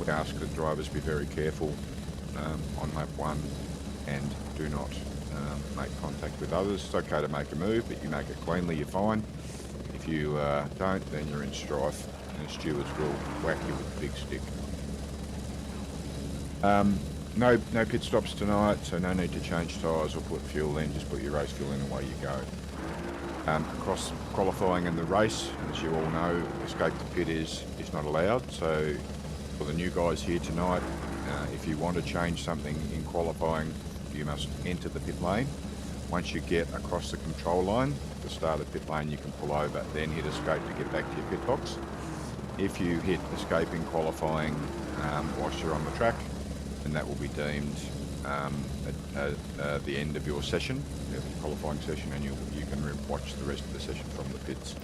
We ask that drivers be very careful on lap 1 and do not make contact with others. It's okay to make a move, but you make it cleanly, you're fine. If you don't, then you're in strife, and the stewards will whack you with a big stick. No pit stops tonight, so no need to change tyres or put fuel in, just put your race fuel in and away you go. Across qualifying and the race, as you all know, escape the pit is not allowed, so for the new guys here tonight, if you want to change something in qualifying, you must enter the pit lane. Once you get across the control line, the start of the pit lane, you can pull over, then hit escape to get back to your pit box. If you hit escape in qualifying whilst you're on the track, then that will be deemed at the end of your session, the qualifying session, and you can watch the rest of the session from the pits.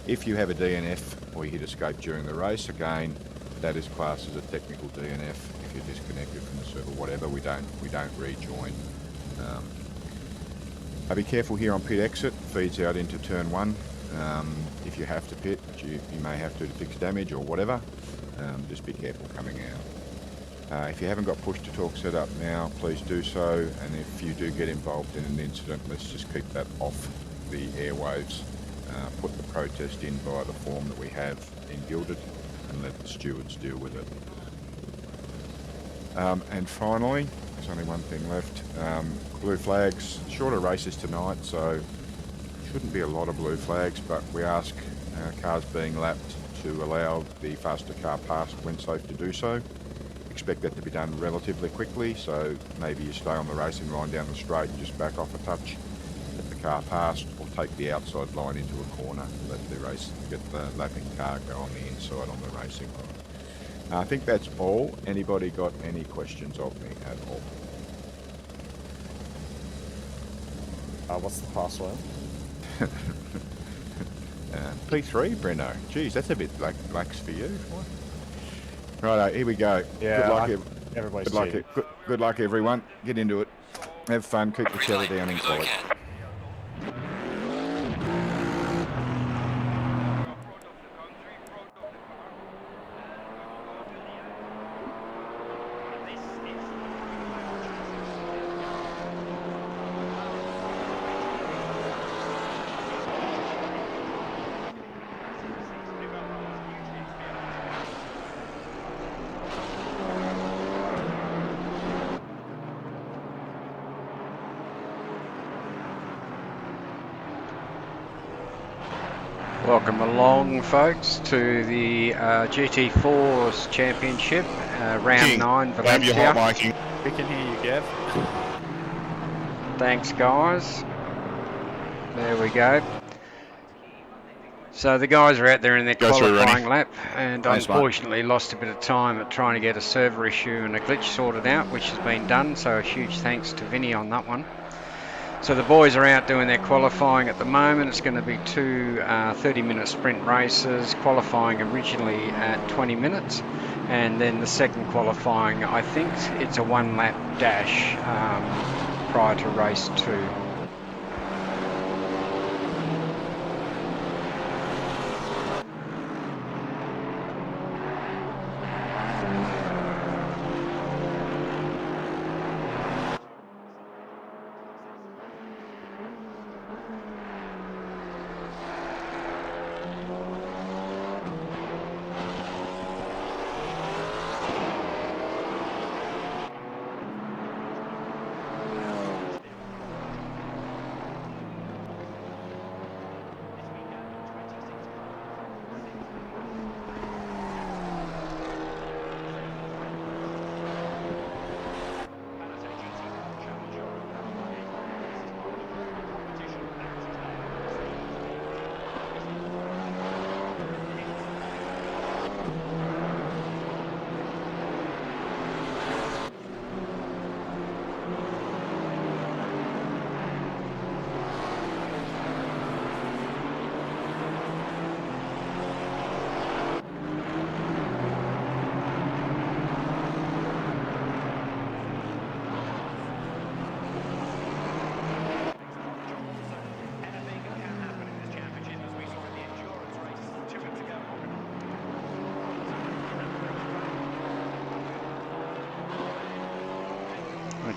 If you have a DNF or you hit escape during the race, again, that is classed as a technical DNF. If you're disconnected from the server, whatever, we don't rejoin. Be careful here on pit exit, feeds out into turn 1. If you have to pit, you may have to fix damage or whatever, just be careful coming out. If you haven't got push to talk set up now, please do so, and if you do get involved in an incident, let's just keep that off the airwaves. Put the protest in via the form that we have in Gilded and let the stewards deal with it. And finally, there's only one thing left. Blue flags, shorter races tonight, so shouldn't be a lot of blue flags, but we ask cars being lapped to allow the faster car past when safe to do so. Expect that to be done relatively quickly, so maybe you stay on the racing line down the straight and just back off a touch, let the car past, or take the outside line into a corner, let the lapping car go on the inside on the racing line. I think that's all. Anybody got any questions of me at all? What's the password? P3, Breno. Geez, that's a bit lax for you. Righto, here we go. Yeah, Good luck, everyone. Get into it. Have fun. Keep each other down in quality. Welcome along, folks, to the GT4's Championship, round 9 Valencia. We can hear you, Gav. Thanks, guys. There we go. So the guys are out there in their qualifying lap, and unfortunately lost a bit of time at trying to get a server issue and a glitch sorted out, which has been done, so a huge thanks to Vinny on that one. So the boys are out doing their qualifying at the moment. It's going to be two 30-minute sprint races, qualifying originally at 20 minutes, and then the second qualifying, I think it's a one-lap dash prior to race 2.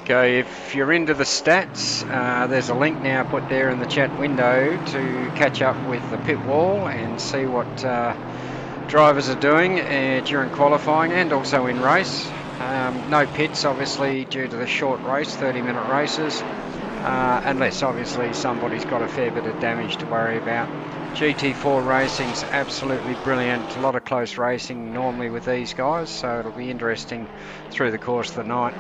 Okay, if you're into the stats, there's a link now put there in the chat window to catch up with the pit wall and see what drivers are doing during qualifying and also in race. No pits, obviously, due to the short race, 30-minute races, unless obviously somebody's got a fair bit of damage to worry about. GT4 racing's absolutely brilliant. A lot of close racing normally with these guys, so it'll be interesting through the course of the night.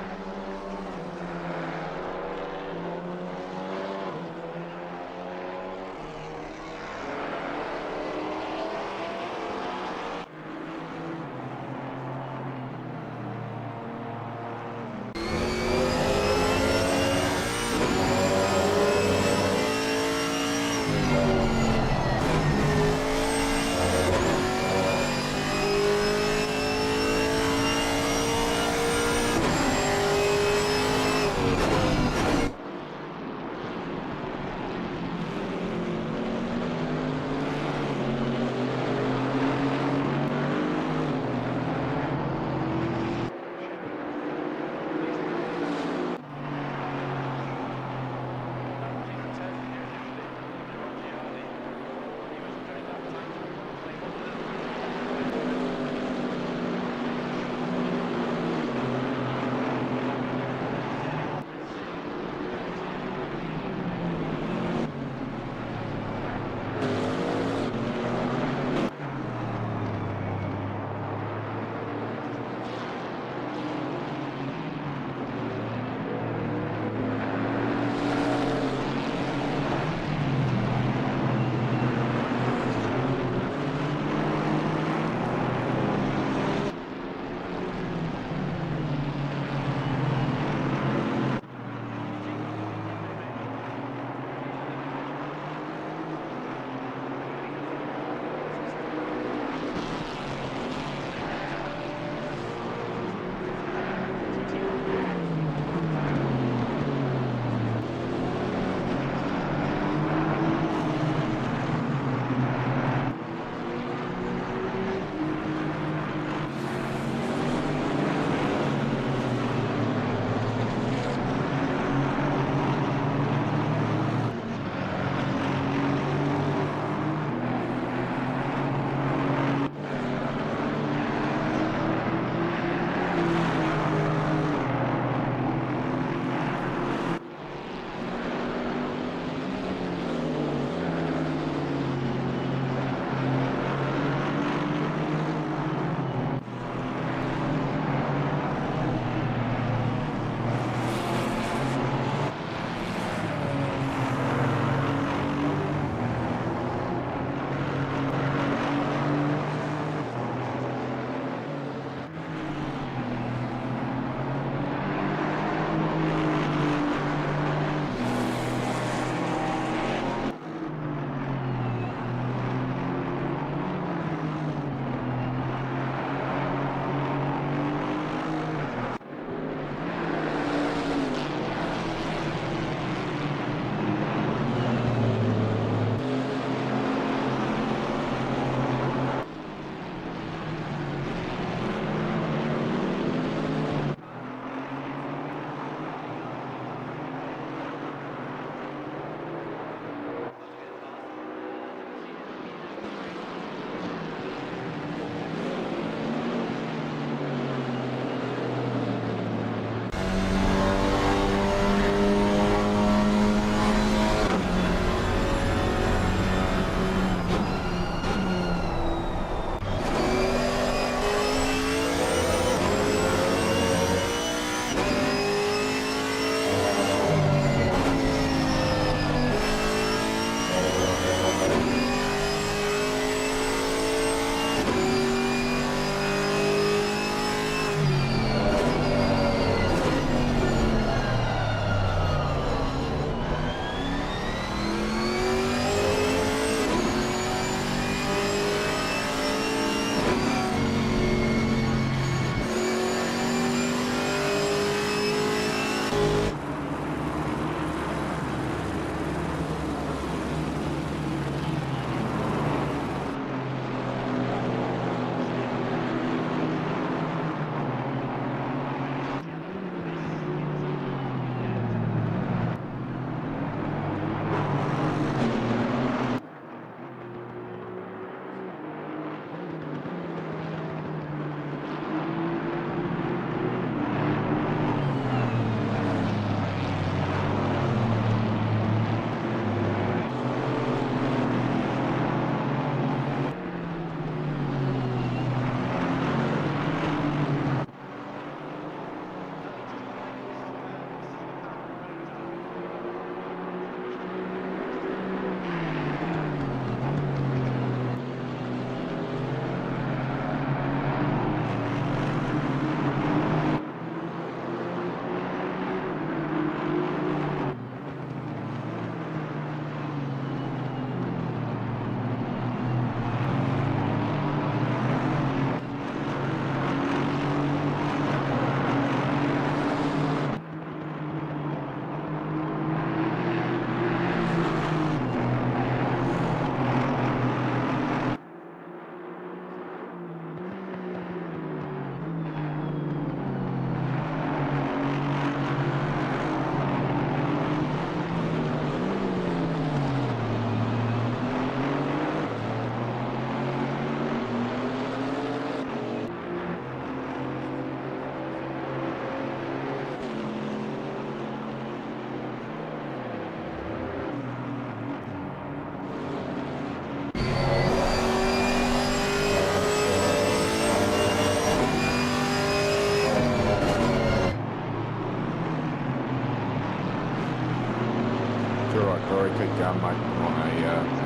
sorry, keep going, mate. I'm on a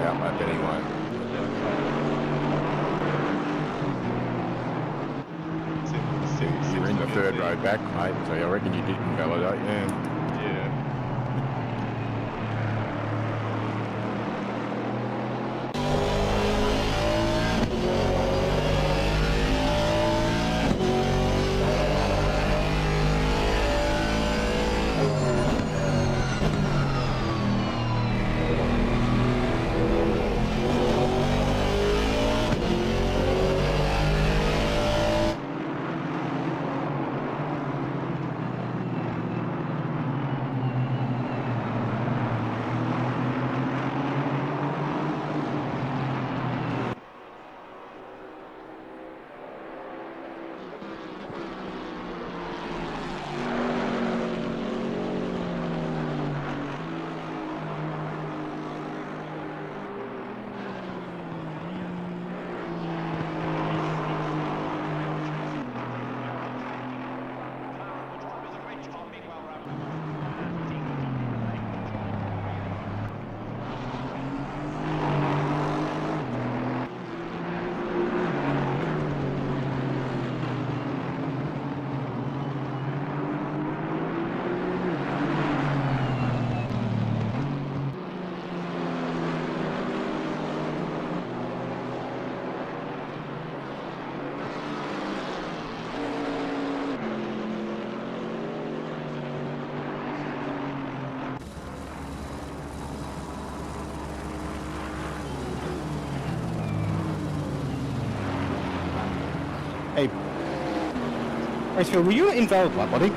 outlap anyway. You're in the third row back, mate, so I reckon you did invalidate, yeah. Yeah. Hey, Racefield, were you invalid, lap, buddy?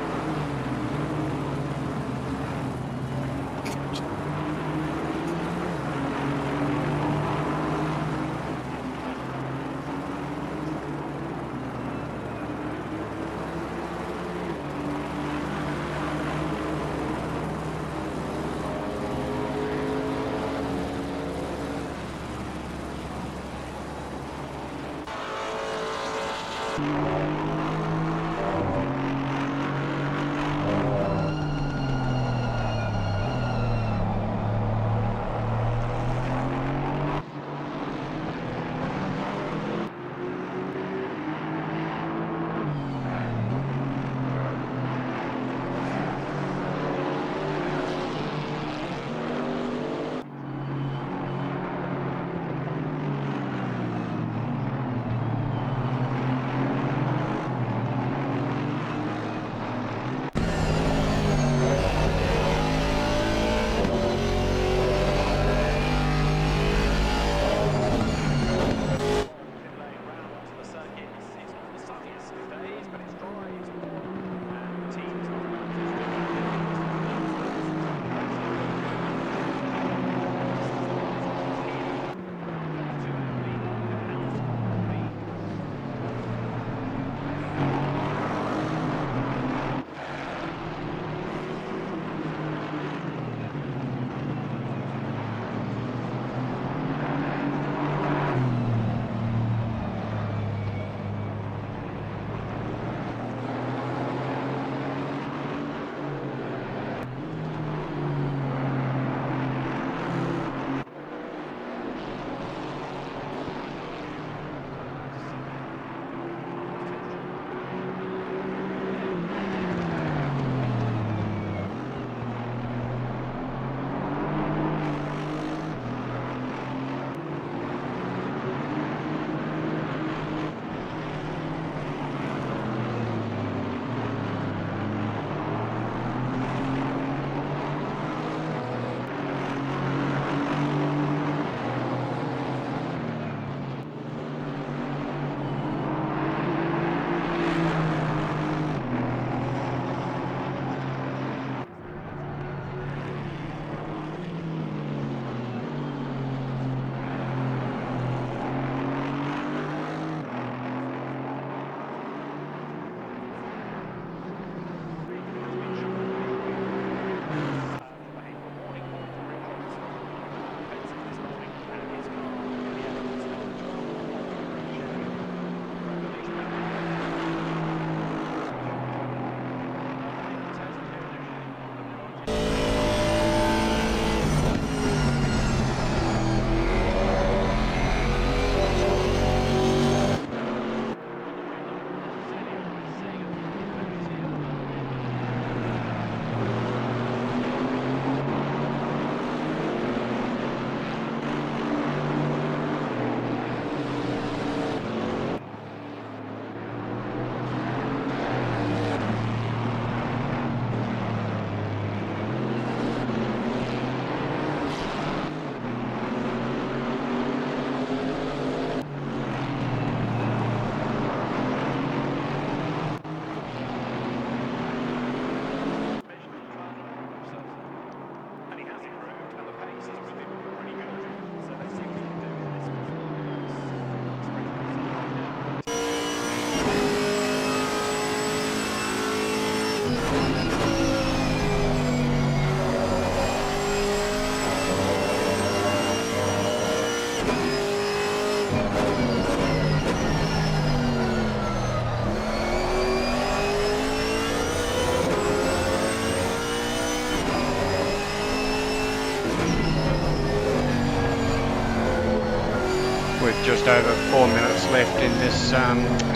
just over 4 minutes left in this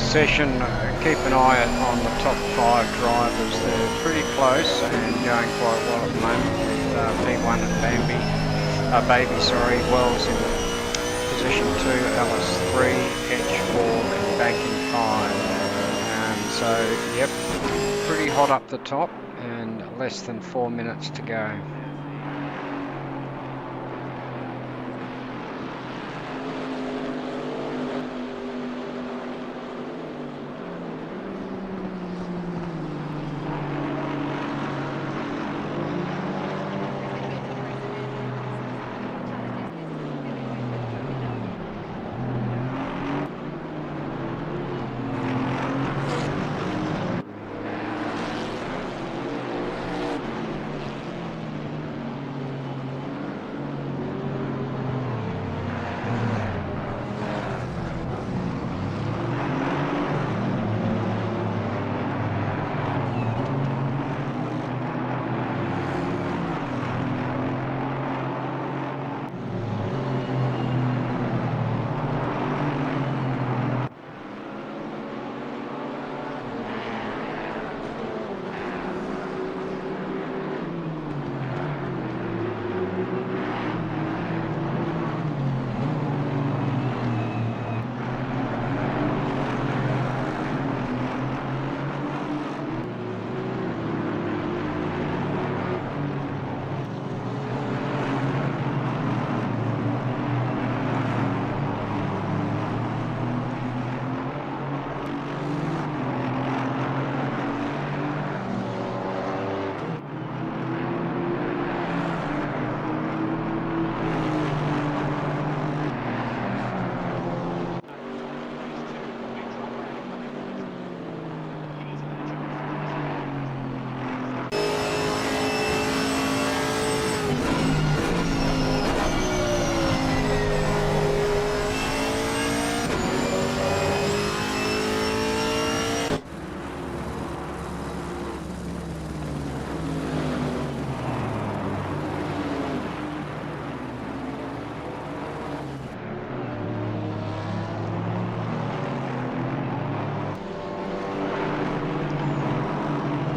session. Keep an eye on the top 5 drivers. They're pretty close and going quite well at the moment with P1 and Baby, Wells in position 2, Alice 3, Edge 4 and Banking 5. So, yep, pretty hot up the top and less than 4 minutes to go.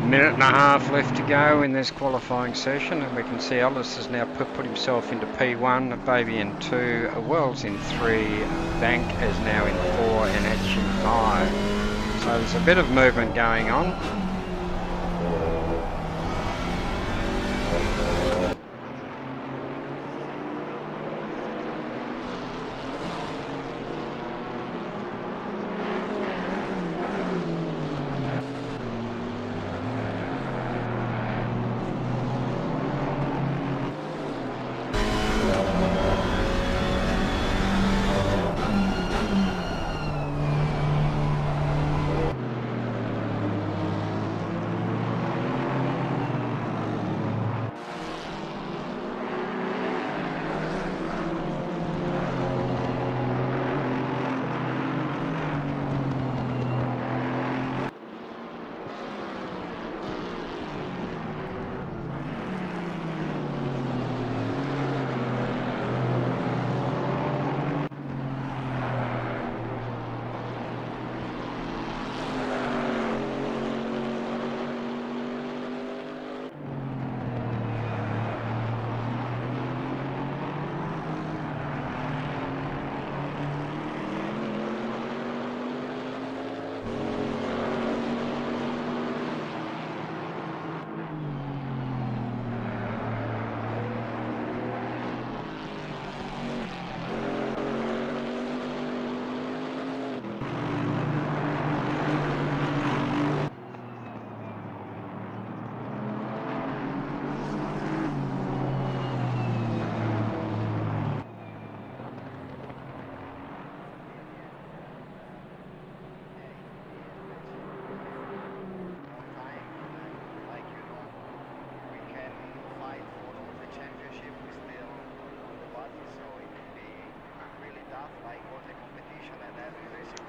Minute and a half left to go in this qualifying session, and we can see Ellis has now put himself into P1, Baby in 2, Wells in 3, Bank is now in 4 and Edge in 5. So there's a bit of movement going on.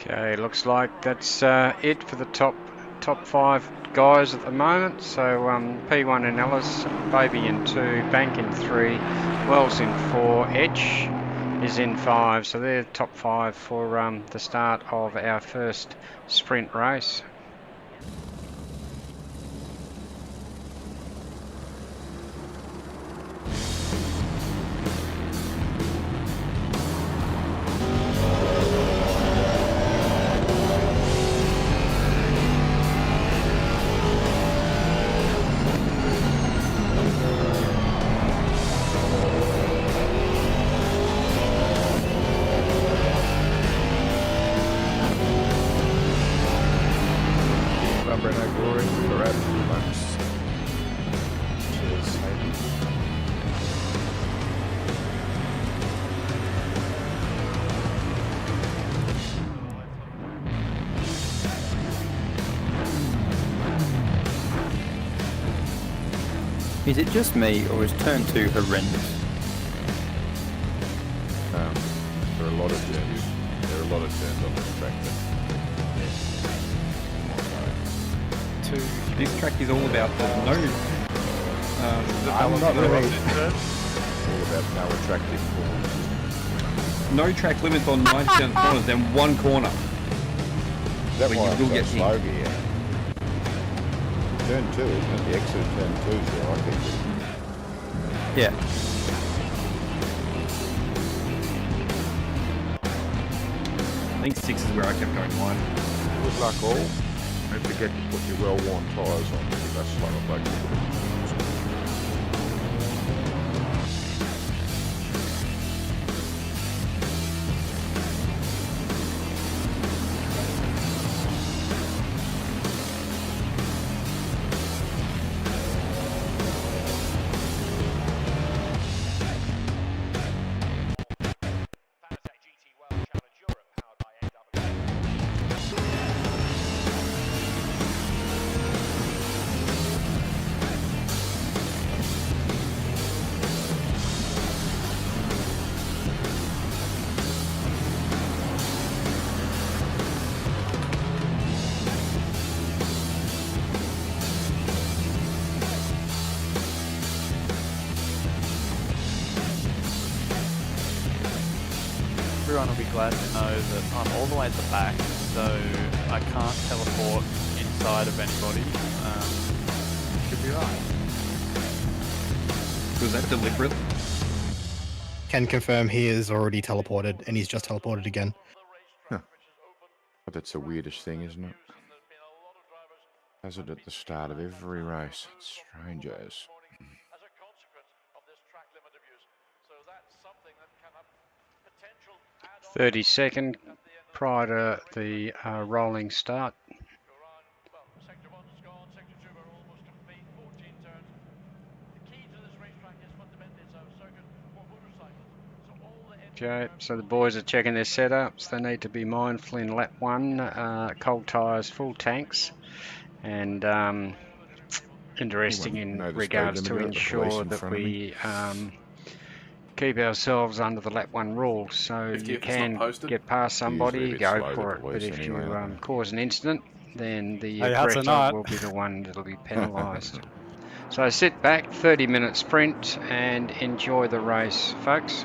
Okay, looks like that's it for the top 5 guys at the moment. So P1 in Ellis, Baby in 2, Bank in 3, Wells in 4, Edge is in 5, so they're top 5 for the start of our first sprint race. Is it just me, or is turn 2 horrendous? There are a lot of turns. There are a lot of turns on this track. This track is all about the no. I'm not really. All about no attractive corners. No track limits on 90% of corners, then one corner. That where why you will I'm get so slow here. Turn 2, isn't it? The exit of turn 2 is where I think it. Yeah. I think 6 is where I kept going wide. Good luck all. Don't forget to put your well-worn tyres on because that's slower like Everyone will be glad to know that I'm all the way at the back, so I can't teleport inside of anybody. Should be right. Was that deliberate? Can confirm he is already teleported, and he's just teleported again. Huh. But that's the weirdest thing, isn't it? Does it at the start of every race. It's strange as. 30-second prior to the rolling start. Okay, so the boys are checking their setups. They need to be mindful in lap 1, cold tyres, full tanks, and interesting in regards to ensure that we keep ourselves under the lap 1 rules. So you can get past somebody, go for it, but if you cause an incident, then the aggressor will be the one that'll be penalised. So sit back, 30-minute sprint, and enjoy the race, folks.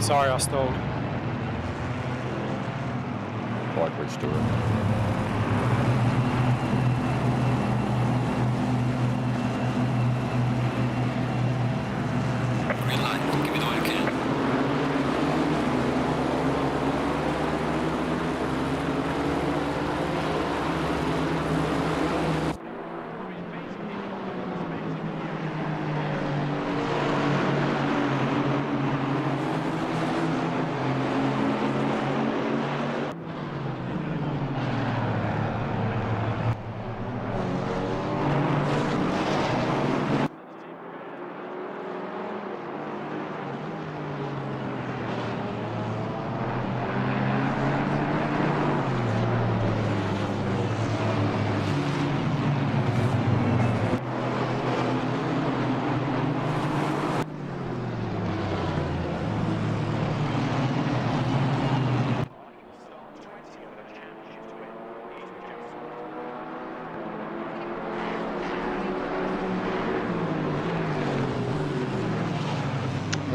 Sorry, I stalled. Bike reached to it.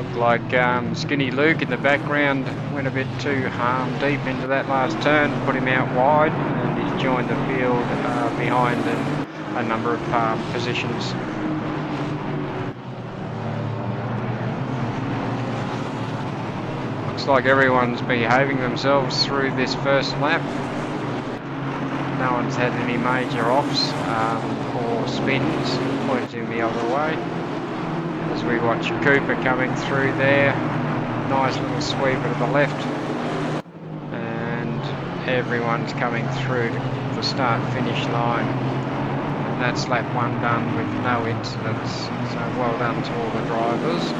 Looked like Skinny Luke in the background went a bit too deep into that last turn, put him out wide, and he's joined the field behind a number of positions. Looks like everyone's behaving themselves through this first lap. No one's had any major offs or spins, pointing the other way. As we watch Cooper coming through there, nice little sweeper to the left, and everyone's coming through to the start-finish line. And that's lap 1 done with no incidents, so well done to all the drivers.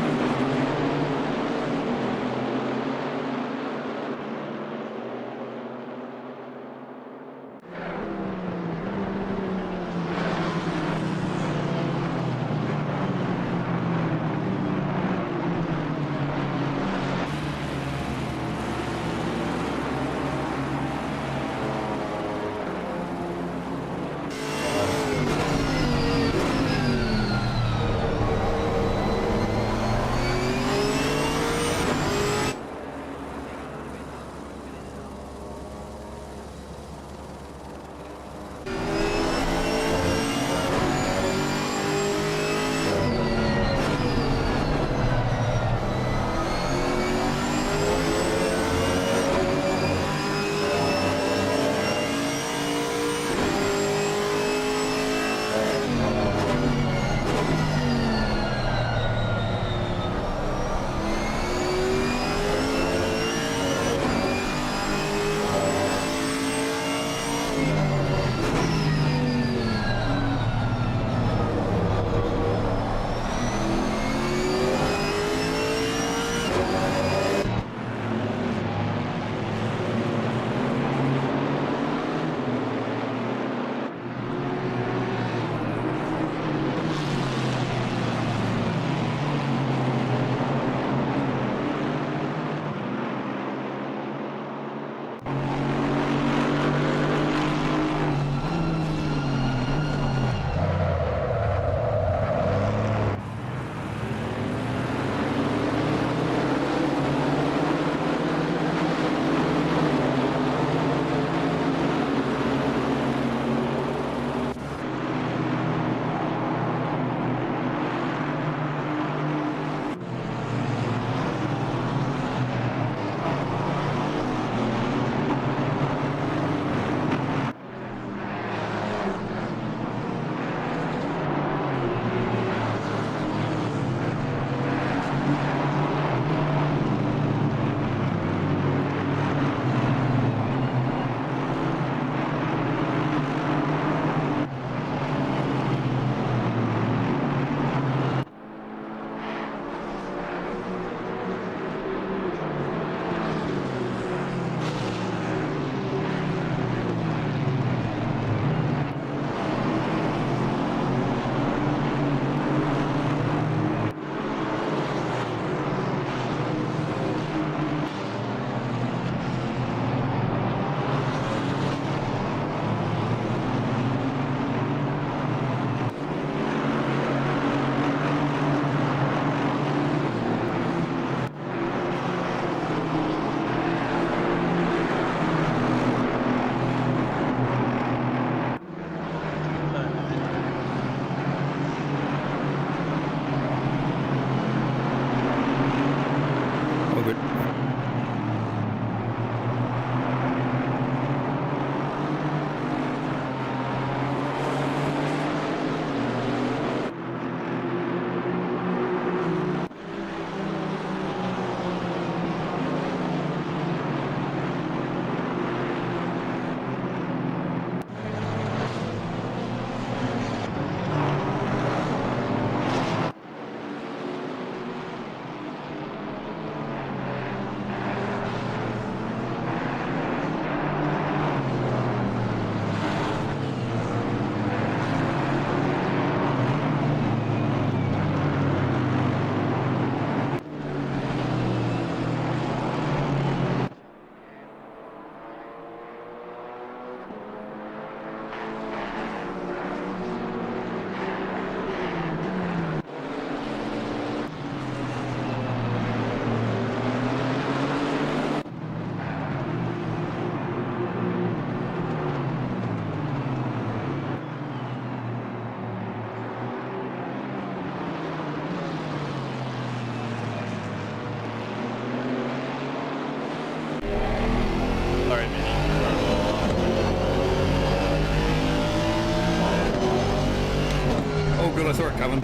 good. I saw it coming.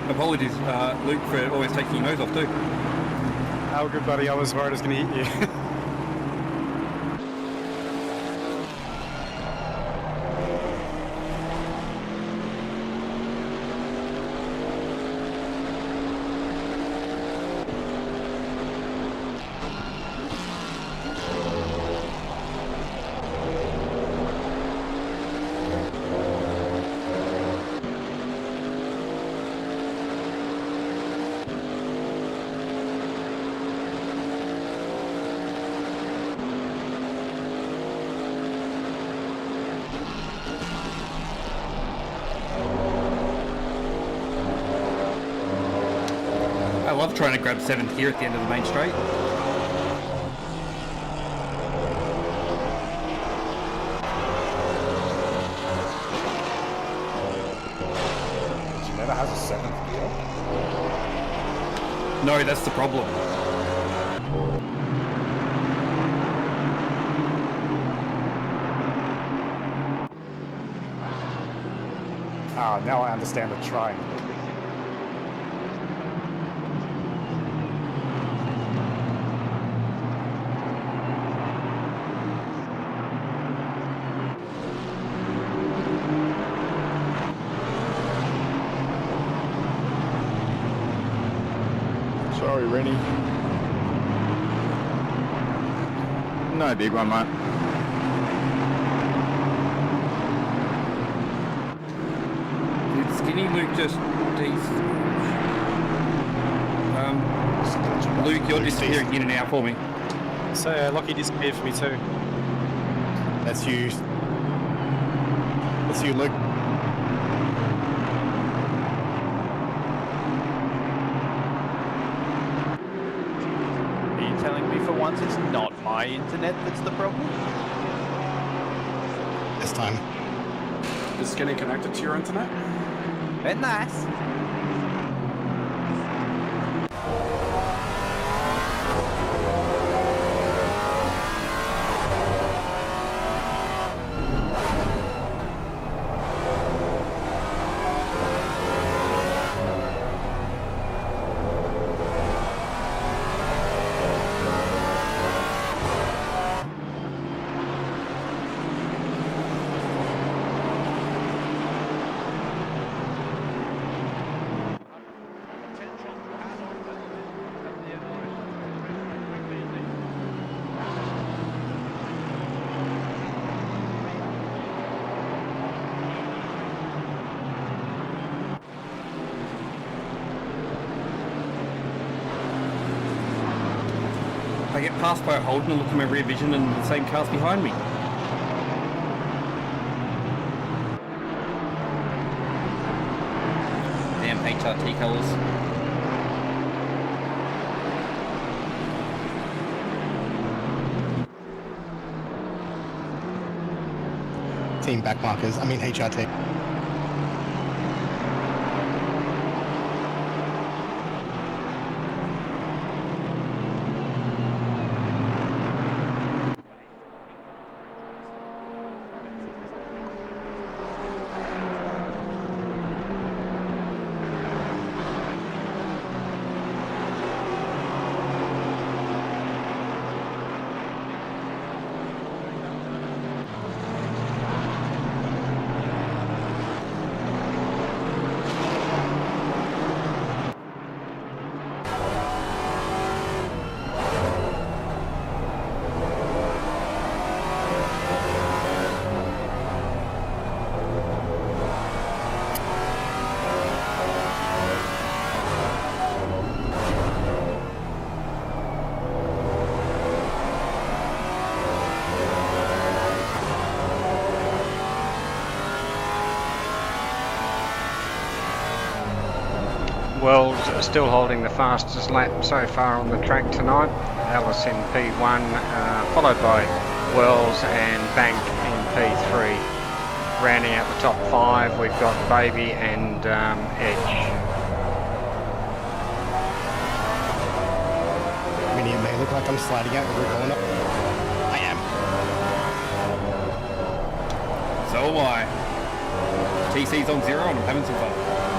Apologies, Luke, for always taking your nose off too. Oh, good buddy. I was worried I was going to hit you. I love trying to grab 7th here at the end of the main straight. She never has a 7th gear. No, that's the problem. Ah, now I understand the triangle. Sorry, Rennie. No big one, mate. Did Skinny Luke just Luke, you're disappearing in and out for me. So Lockie disappeared for me too. That's you. That's you, Luke. Are you telling me for once it's not my internet that's the problem? This time. Is Skinny connected to your internet? Very nice. I get passed by a Holden and look at my rear vision and the same car's behind me. Damn HRT colours. Team back markers. I mean HRT. Wells still holding the fastest lap so far on the track tonight. Alice in P1, followed by Wells and Bank in P3. Rounding out the top 5, we've got Baby and Edge. Mini, it may look like I'm sliding out every corner. I am. So am I. TC's on 0 and I'm having some fun.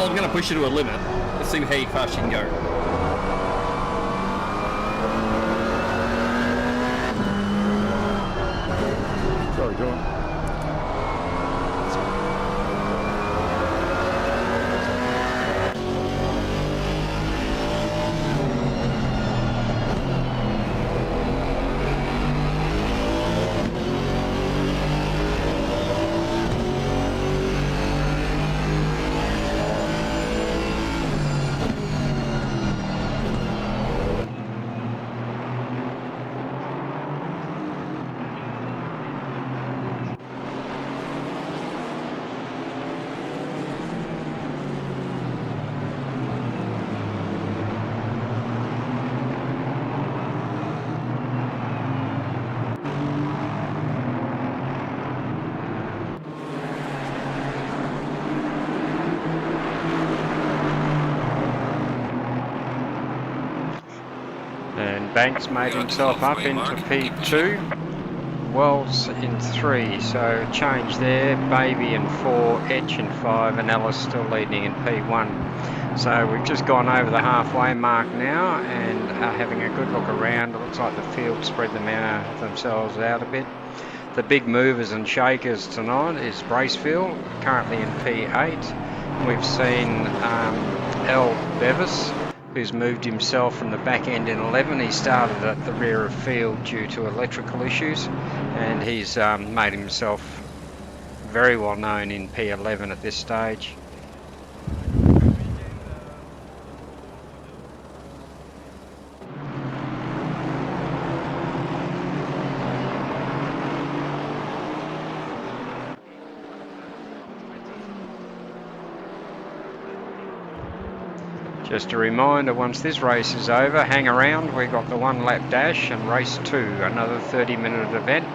I'm going to push you to a limit. Let's see how fast you can go. Sorry, John. And Banks made himself up into P2. Wells in 3, so change there. Baby in 4, Etch in 5, and Ellis still leading in P1. So we've just gone over the halfway mark now and are having a good look around. It looks like the field spread themselves out a bit. The big movers and shakers tonight is Bracefield, currently in P8. We've seen L. Bevis, who's moved himself from the back end in 11. He started at the rear of field due to electrical issues, and he's made himself very well known in P11 at this stage. Just a reminder, once this race is over, hang around. We've got the 1 lap dash and race 2, another 30-minute event.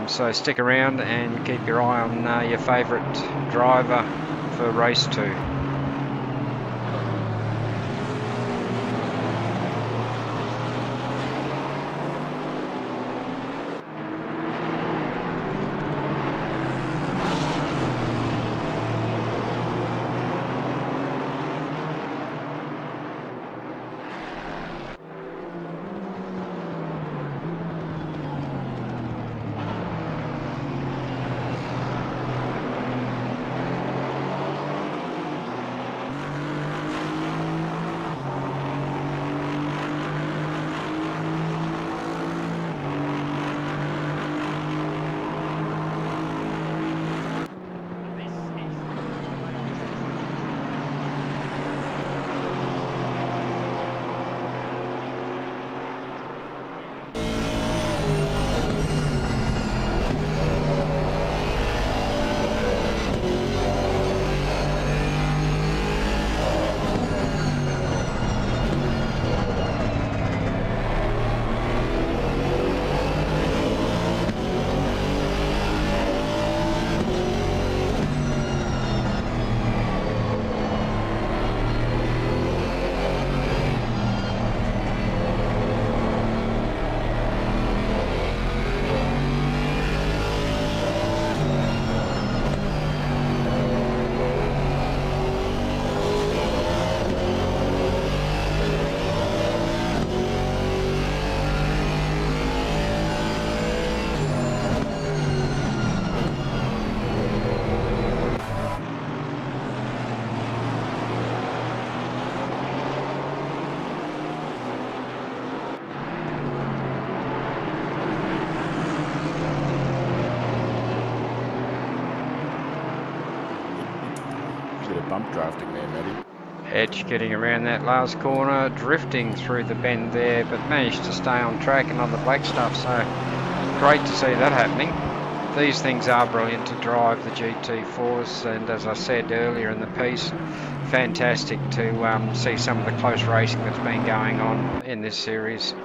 So stick around and keep your eye on your favourite driver for race 2. Bump drafting there, Matty. Edge getting around that last corner, drifting through the bend there, but managed to stay on track and on the black stuff, so great to see that happening. These things are brilliant to drive, the GT4's, and as I said earlier in the piece, fantastic to see some of the close racing that's been going on in this series.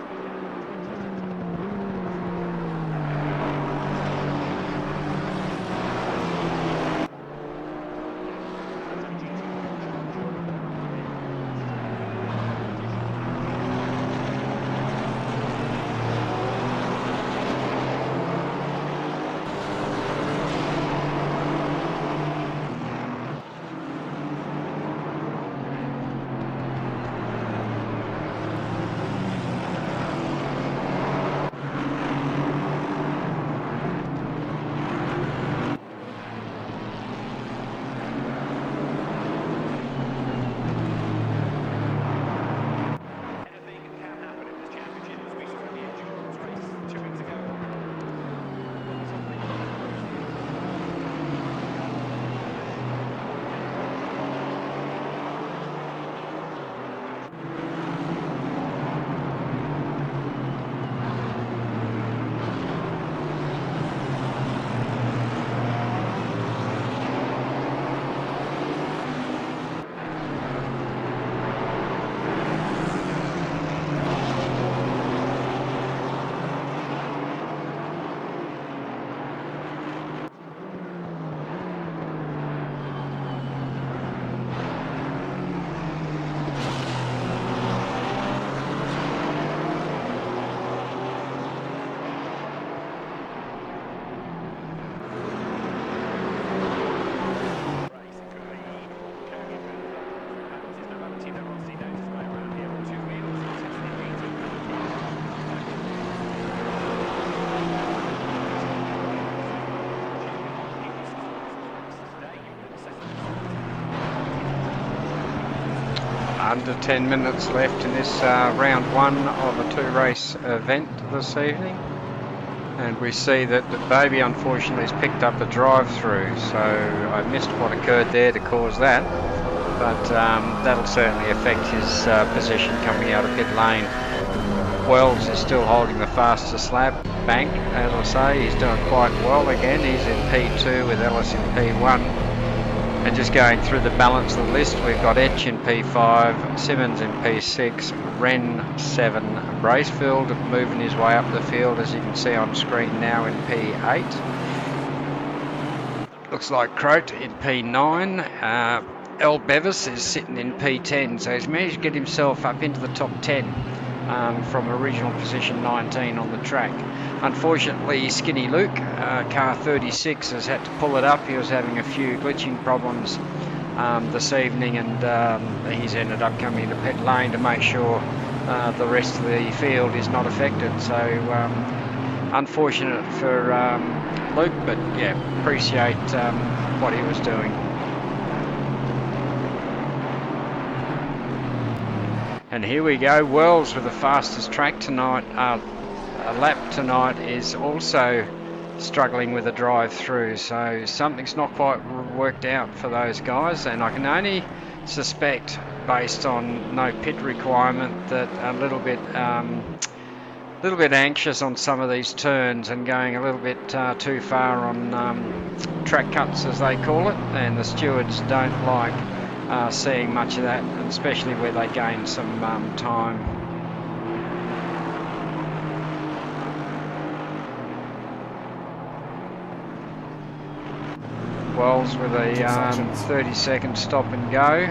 under 10 minutes left in this round one of a 2-race event this evening. And we see that the baby unfortunately has picked up a drive-through, so I missed what occurred there to cause that. But that'll certainly affect his position coming out of pit lane. Wells is still holding the fastest lap. Bank, as I say, he's doing quite well again. He's in P2 with Ellis in P1. And just going through the balance of the list, we've got Etch in P5, Simmons in P6, Wren 7, Bracefield moving his way up the field, as you can see on screen now, in P8. Looks like Croat in P9. El Bevis is sitting in P10, so he's managed to get himself up into the top 10 from original position 19 on the track. Unfortunately, Skinny Luke, car 36, has had to pull it up. He was having a few glitching problems this evening, and he's ended up coming to pit lane to make sure the rest of the field is not affected. So unfortunate for Luke, but yeah, appreciate what he was doing. And here we go, Wells with the fastest track tonight. A lap tonight is also struggling with a drive-through, so something's not quite worked out for those guys, and I can only suspect, based on no pit requirement, that a little bit anxious on some of these turns and going a little bit too far on track cuts, as they call it, and the stewards don't like seeing much of that, especially where they gain some time. Wells with a 30-second stop and go,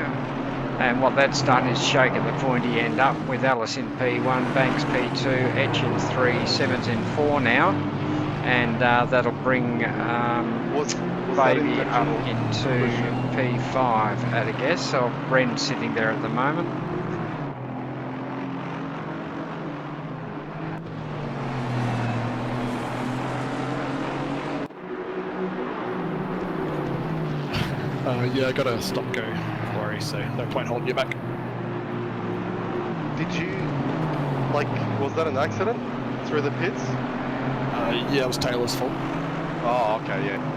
and what that's done is shaken the pointy end up with Ellis in P1, Banks P2, Etch in 3, Simmons in 4 now, and that'll bring Baby up into P5 at a guess. So Bren's sitting there at the moment. Yeah, I got a stop go worry, so no point holding you back. Did you, like, was that an accident through the pits? Yeah, it was Taylor's fault. Oh, okay, yeah.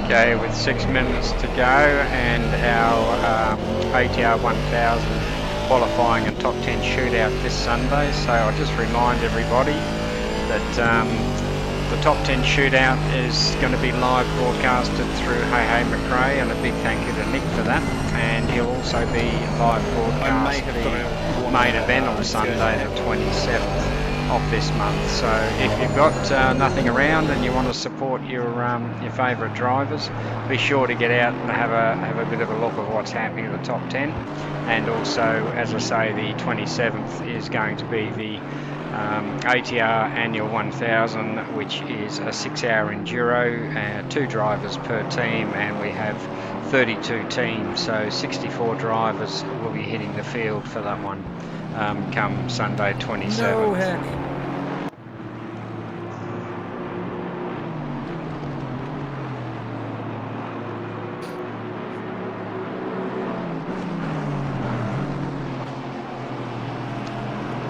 Okay, with 6 minutes to go, and our ATR 1000 qualifying and top 10 shootout this Sunday. So I'll just remind everybody that the top 10 shootout is going to be live broadcasted through Hey Hey McRae, and a big thank you to Nick for that. And he'll also be live broadcast the main event on Sunday the 27th of this month. So if you've got nothing around and you want to support your favourite drivers, be sure to get out and have a bit of a look at what's happening in the top 10. And also, as I say, the 27th is going to be the ATR Annual 1000, which is a 6-hour enduro, 2 drivers per team, and we have 32 teams, so 64 drivers will be hitting the field for that one come Sunday 27th. No heck.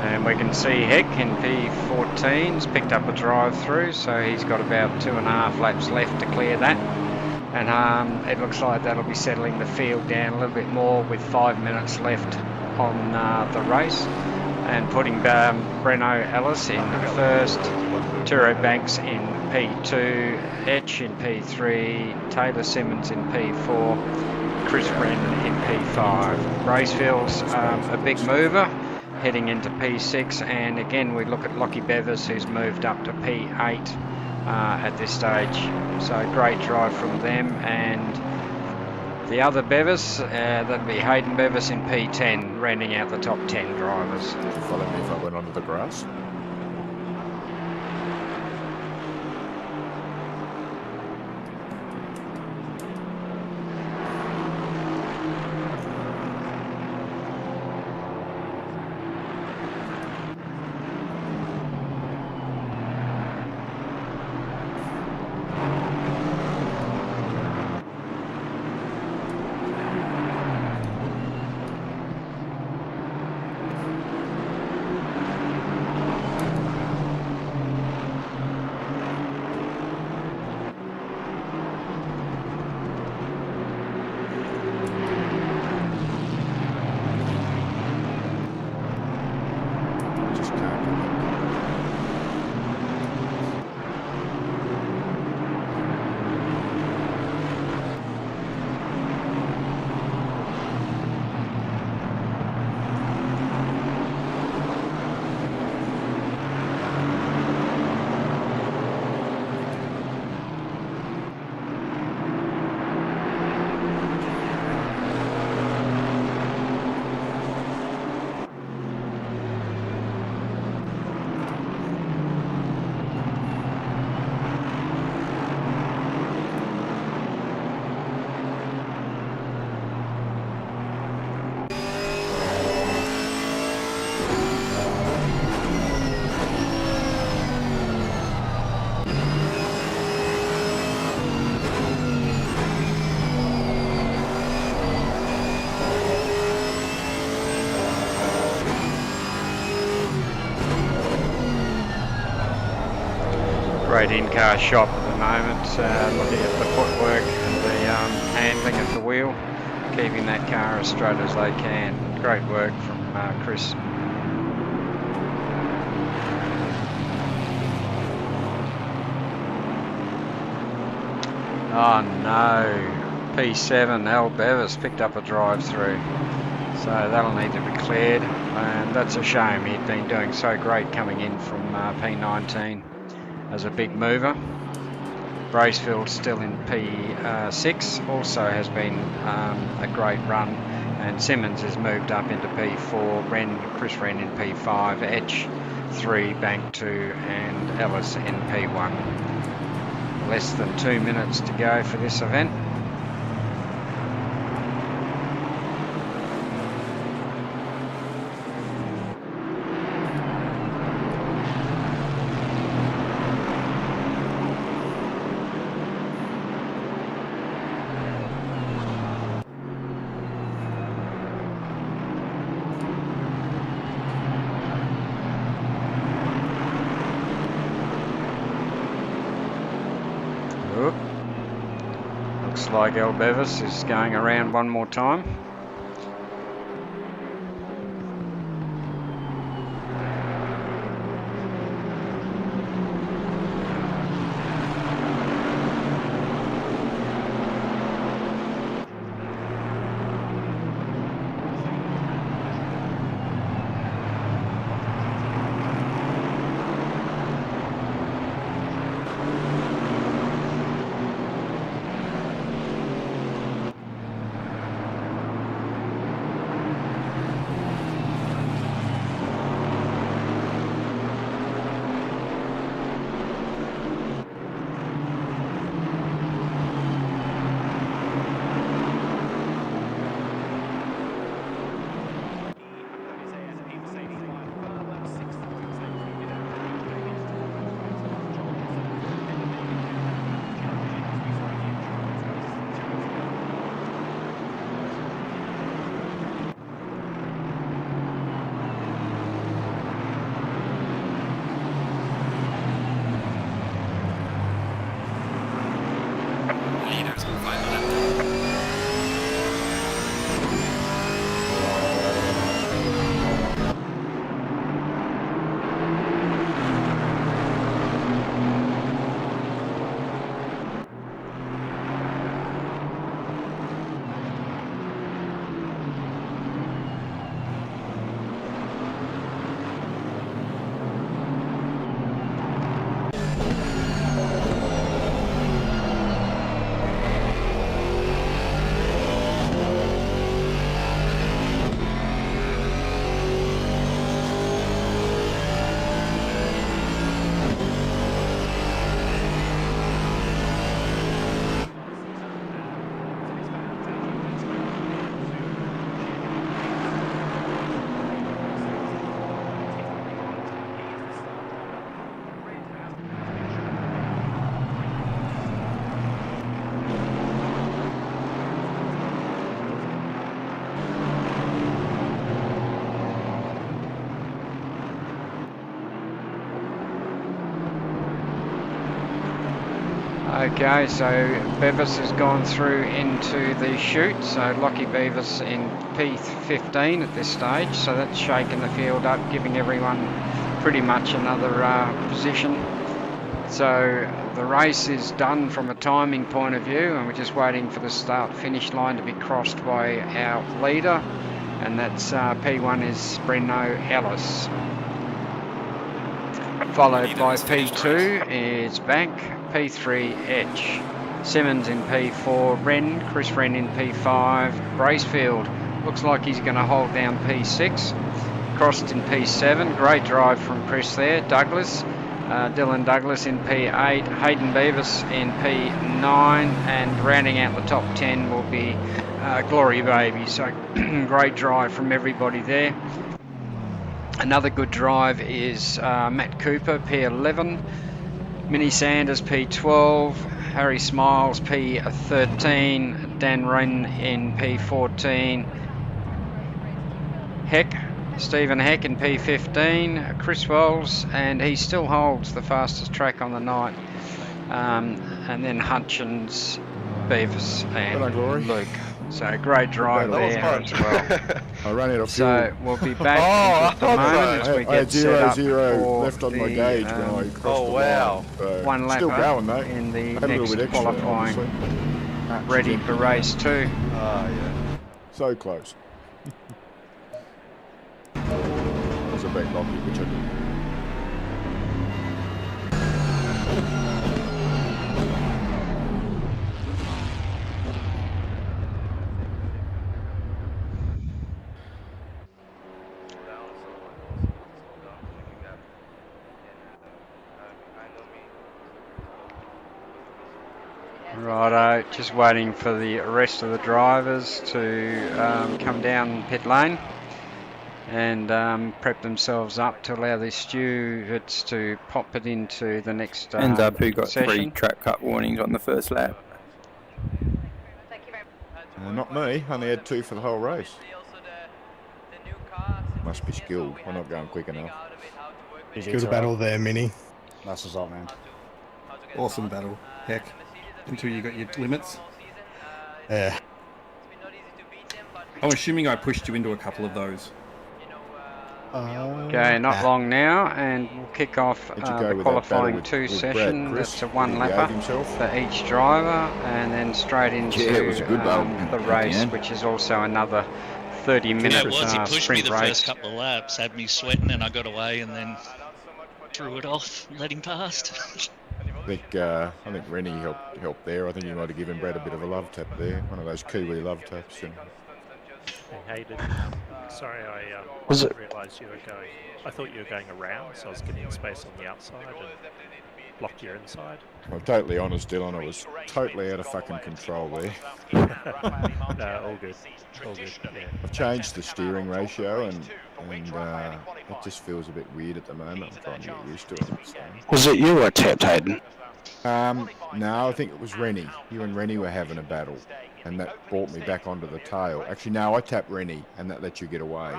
And we can see Heck in P14's picked up a drive-through, so he's got about 2.5 laps left to clear that. And it looks like that'll be settling the field down a little bit more with 5 minutes left on the race, and putting Breno Ellis in first, Turo Banks in P2, Etch in P3, Taylor Simmons in P4, Chris Wren in P5. Bracefield's a big mover heading into P6, and again we look at Lockie Bevis, who's moved up to P8 at this stage. So great drive from them. And the other Bevis, that'd be Hayden Bevis in P10, rounding out the top 10 drivers. Follow me if I went onto the grass. Great in-car shop at the moment, looking at the footwork and the handling of the wheel, keeping that car as straight as they can. Great work from Chris. Oh no, P7, Al Bevis picked up a drive-through, so that'll need to be cleared, and that's a shame. He'd been doing so great coming in from P19 as a big mover. Bracefield still in P6, also has been a great run, and Simmons has moved up into P4, Chris Wren in P5, Etch 3, Bank 2 and Ellis in P1. Less than 2 minutes to go for this event. Looks like Al Bevis is going around one more time. Okay, so Bevis has gone through into the chute, so Lockie Bevis in P15 at this stage, so that's shaking the field up, giving everyone pretty much another position. So the race is done from a timing point of view, and we're just waiting for the start-finish line to be crossed by our leader, and that's P1 is Breno Ellis. Followed by P2 is Bank, P3 Etch, Simmons in P4, Chris Wren in P5, Bracefield looks like he's going to hold down P6, Crossed in P7, great drive from Chris there, Douglas, Dylan Douglas in P8, Hayden Beavis in P9, and rounding out the top 10 will be Glory Baby, so great drive from everybody there. Another good drive is Matt Cooper, P11, Minnie Sanders, P12, Harry Smiles, P13, Dan Wren in P14, Stephen Heck in P15, Chris Wells, and he still holds the fastest track on the night, and then Hutchins, Beavis and Luke. So great drive there as well. I ran out of fuel. So we'll be back in just a moment as we I had get set up 0 for left on my the gauge when I crossed the line. So one still lapper going, mate. in the Had a little next bit extra, qualifying, obviously. ready for race 2. Oh, yeah. So close. Was a bit lucky, which I did. Righto, just waiting for the rest of the drivers to come down pit lane and prep themselves up to allow the stewards to pop it into the next Ends up who got session. 3 track cut warnings on the first lap. Not me, only had 2 for the whole race. Must be skilled, we're not going quick enough. Good battle there, Minnie. Nice result, man. Awesome battle. Heck. Until you got your limits. Yeah. I'm assuming I pushed you into a couple of those. Okay, not long now, and we'll kick off the qualifying 2 session. That's a 1 lapper for each driver, and then straight into the race, which is also another 30-minute yeah, it was. He pushed sprint me the race. first couple of laps, had me sweating, and I got away, and then threw it off, let him past. I think Rennie helped there. I think you might have given Brad a bit of a love tap there, one of those Kiwi love taps. And... Hey, Hayden. Sorry, I didn't realise you were going. I thought you were going around, so I was getting space on the outside and blocked your inside. I'm totally honest, Dylan. I was totally out of fucking control there. No, all good. All good. Yeah. I've changed the steering ratio, and it just feels a bit weird at the moment. I'm trying to get used to it. So. Was it you who tapped, Hayden? No, I think it was Rennie. You and Rennie were having a battle, and that brought me back onto the tail. Actually, no, I tapped Rennie, and that let you get away.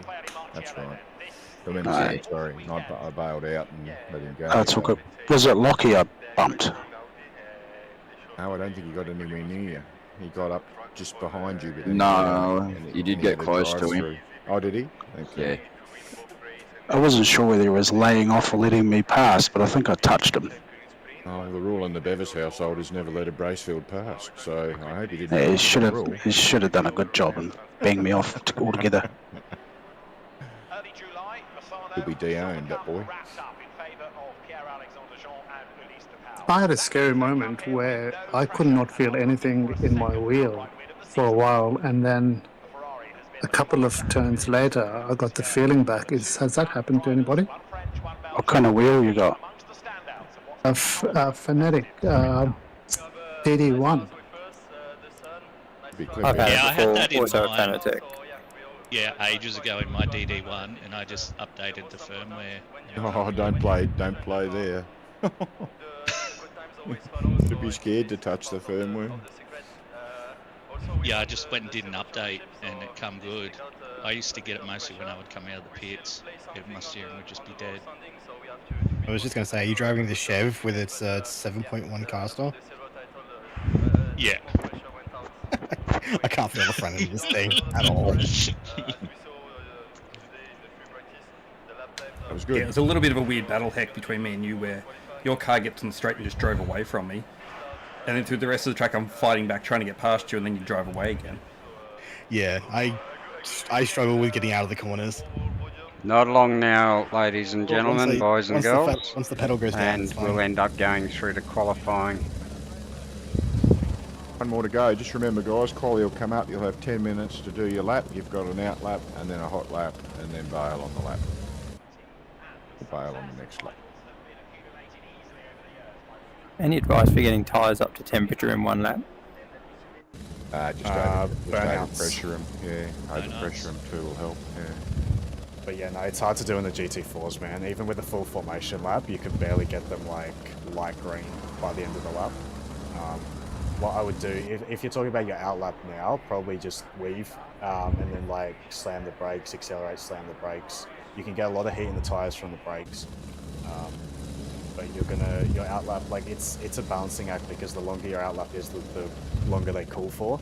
That's right. I remember saying sorry. I bailed out and let him go. Oh, it's all good. Was it Lockie I bumped? No, I don't think he got anywhere near you. He got up just behind you. No, you did get close to him. Oh, did he? Okay. Yeah. I wasn't sure whether he was laying off or letting me pass, but I think I touched him. Oh, the rule in the Bevis household is never let a Bracefield pass, so I hope he didn't. Yeah, he should have done a good job and banged me off altogether. He'll be de-owned, that boy. I had a scary moment where I could not feel anything in my wheel for a while, and then a couple of turns later, I got the feeling back. Has that happened to anybody? What kind of wheel you got? A Phonetic DD1. Yeah, I had that in mine. Yeah, ages ago in my DD1, and I just updated the firmware. Oh, don't play there. To be scared to touch the firmware. Yeah, I just went and did an update, and it come good. I used to get it mostly when I would come out of the pits. My steering would just be dead. I was just going to say, are you driving the Chev with its 7.1 caster? Yeah. I can't feel the front end of this thing at all. That was good. Yeah, it was a little bit of a weird battle heck between me and you where your car gets on the straight and just drove away from me. And then through the rest of the track I'm fighting back trying to get past you and then you drive away again. Yeah, I struggle with getting out of the corners. Not long now, ladies and gentlemen, boys and girls. Once the pedal goes down, and we'll end up going through to qualifying. One more to go. Just remember, guys, quali will come up. You'll have 10 minutes to do your lap. You've got an out lap and then a hot lap and then bail on the lap. Bail on the next lap. Any advice for getting tyres up to temperature in one lap? Just overpressure them. Yeah, overpressure them too will help. Yeah. But yeah, no, it's hard to do in the GT4's, man. Even with a full formation lap, you can barely get them like light green by the end of the lap. What I would do, if you're talking about your out lap now, probably just weave and then like slam the brakes, accelerate, slam the brakes. You can get a lot of heat in the tires from the brakes. But your out lap, like it's a balancing act because the longer your out lap is, the longer they cool for.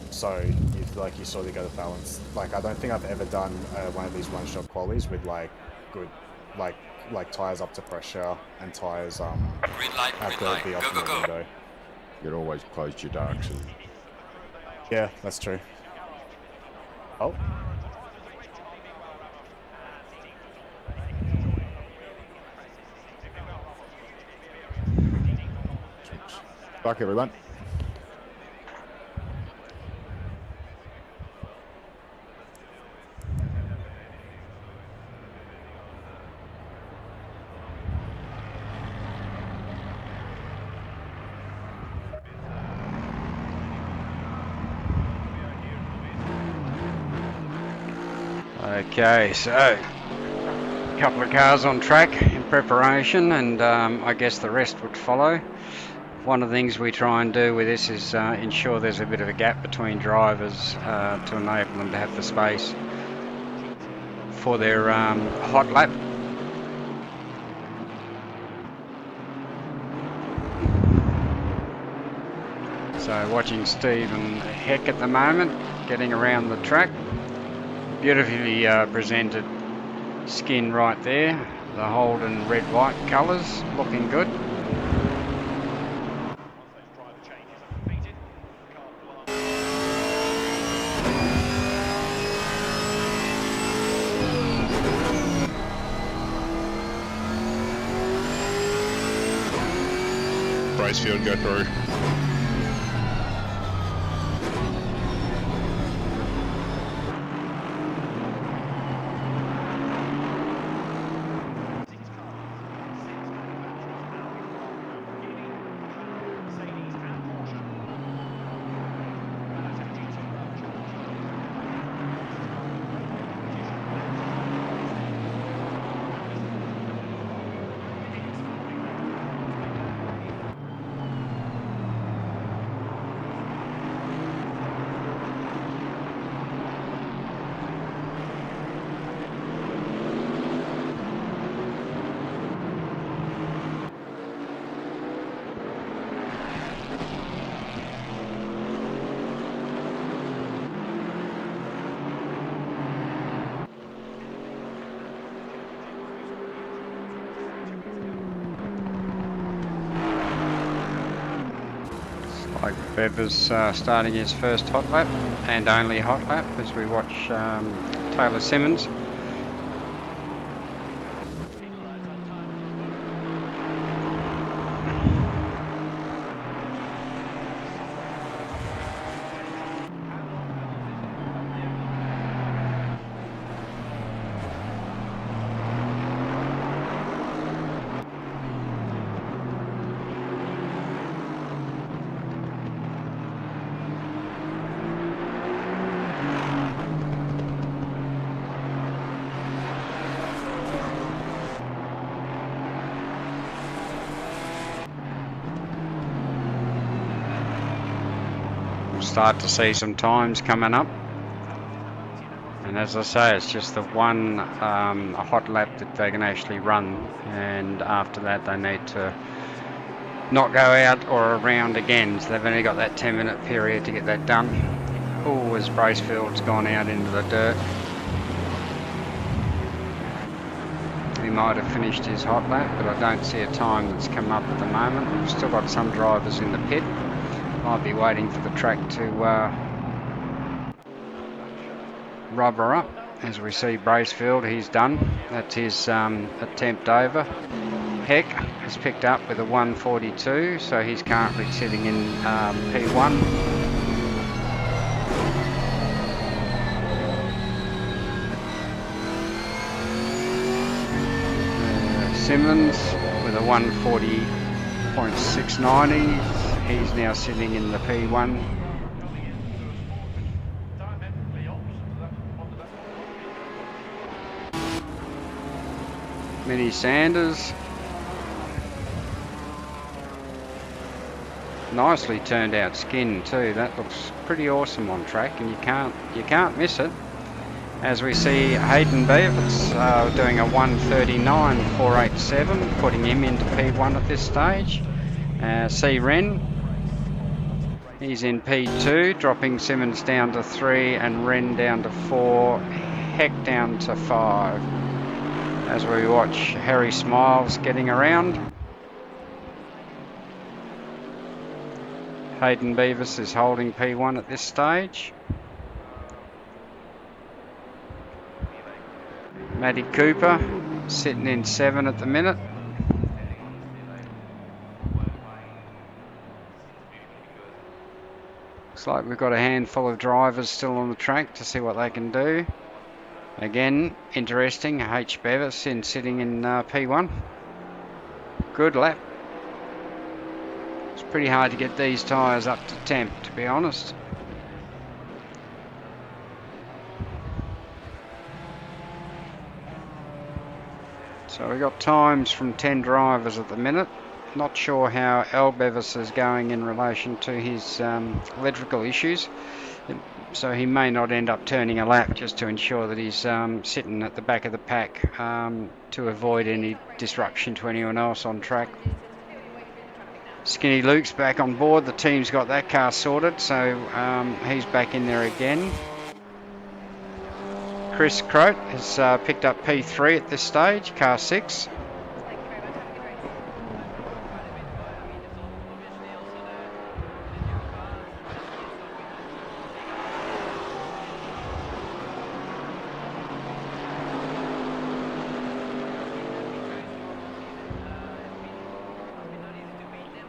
So you sort of got to balance. Like I don't think I've ever done one of these one-shot qualies with like good like tires up to pressure and tires at the optimal window. You'd always close your darks. Yeah, that's true. Oh. Back everyone. Okay, so a couple of cars on track in preparation, and I guess the rest would follow. One of the things we try and do with this is ensure there's a bit of a gap between drivers to enable them to have the space for their hot lap. So watching Steve and Heck at the moment, getting around the track. Beautifully presented skin right there. The Holden red-white colours, looking good. Bracefield, go through. Bev is starting his first hot lap and only hot lap as we watch Taylor Simmons. Start to see some times coming up, and as I say, it's just the one hot lap that they can actually run, and after that they need to not go out or around again. So they've only got that 10-minute period to get that done. Oh, as Bracefield's gone out into the dirt. He might have finished his hot lap, but I don't see a time that's come up at the moment. We've still got some drivers in the pit. Might be waiting for the track to rubber up. As we see Bracefield, he's done. That's his attempt over. Heck has picked up with a 1:42, so he's currently sitting in P1. Simmons with a 1:40.690. He's now sitting in the P1. Minnie Sanders. Nicely turned out skin too. That looks pretty awesome on track, and you can't miss it. As we see Hayden Beavis doing a 1:39.487, putting him into P1 at this stage. C. Wren, he's in P2, dropping Simmons down to 3 and Wren down to 4, Heck down to 5. As we watch Harry Smiles getting around. Hayden Beavis is holding P1 at this stage. Matty Cooper sitting in 7 at the minute. Looks like we've got a handful of drivers still on the track to see what they can do. Again, interesting, H. Beavis sitting in P1. Good lap. It's pretty hard to get these tyres up to temp, to be honest. So we've got times from 10 drivers at the minute. Not sure how Al Bevis is going in relation to his electrical issues. So he may not end up turning a lap just to ensure that he's sitting at the back of the pack to avoid any disruption to anyone else on track. Skinny Luke's back on board. The team's got that car sorted, so he's back in there again. Chris Croat has picked up P3 at this stage, car 6.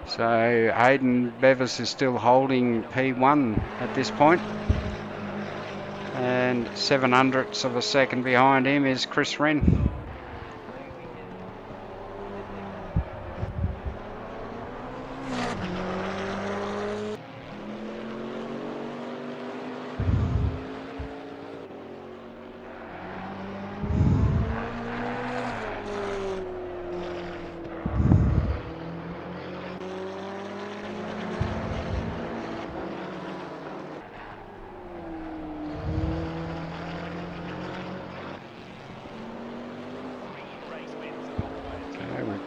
So Hayden Bevis is still holding P1 at this point. And 0.07 of a second behind him is Chris Wren.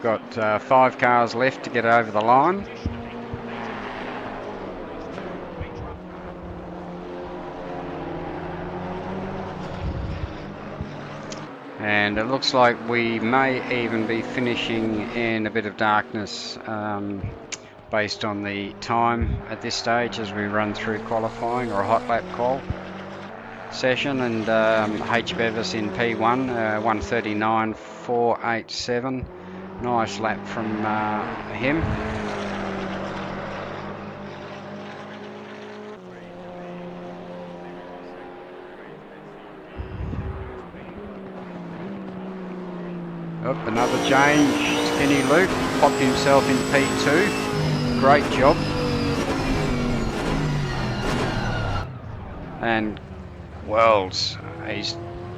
Got 5 cars left to get over the line. And it looks like we may even be finishing in a bit of darkness based on the time at this stage as we run through qualifying or a hot lap call session. And H. Bevis in P1, 1:39.487. Nice lap from him. Up another change. Skinny Luke popped himself in P2. Great job. And Wells, he's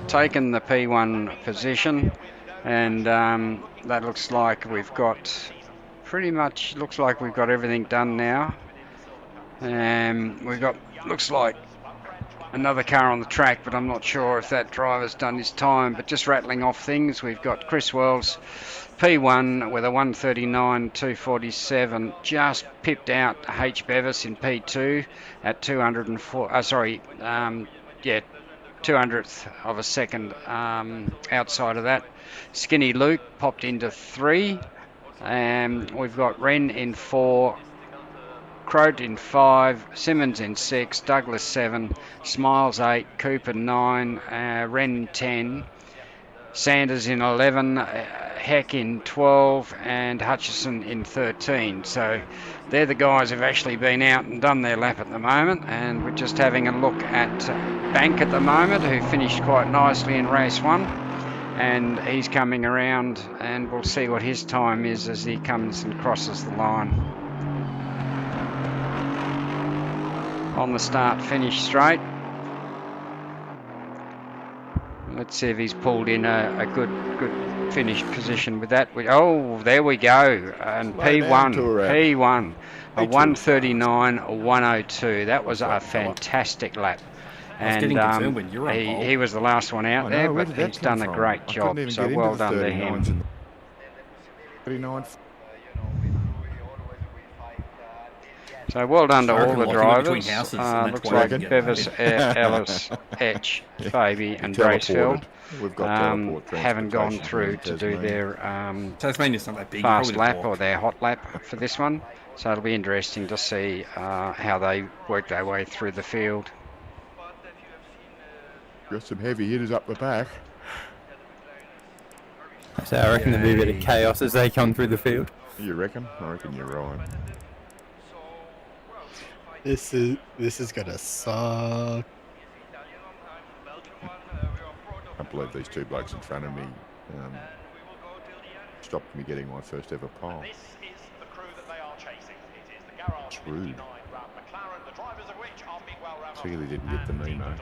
taken the P1 position. And that looks like we've got looks like we've got everything done now. We've got, looks like another car on the track, but I'm not sure if that driver's done his time. But just rattling off things, we've got Chris Wells, P1 with a 139.247, just pipped out H. Bevis in P2 at 200th of a second outside of that. Skinny Luke popped into 3, and we've got Wren in 4, Croat in 5, Simmons in 6, Douglas 7, Smiles 8, Cooper 9, Wren 10, Sanders in 11, Heck in 12, and Hutchison in 13. So they're the guys who've actually been out and done their lap at the moment, and we're just having a look at Bank at the moment, who finished quite nicely in race 1, and he's coming around, and we'll see what his time is as he comes and crosses the line. On the start finish straight. Let's see if he's pulled in a good finish position with that. Oh, there we go. And P1, a 139.102. That was a fantastic lap. And he was the last one out there, but he's done a great job. So well done to him. 39. So well done to all the drivers. Looks like Bevis, Ellis, Etch, Fabi and Braceville haven't gone through to do their fast lap or their hot lap for this one. So it'll be interesting to see how they work their way through the field. Got some heavy hitters up the back. So I reckon there'll be a bit of chaos as they come through the field. You reckon? I reckon you're right. This is gonna suck. I believe these two blokes in front of me stopped me getting my first ever pole. It's rude. Clearly didn't get the Nemo.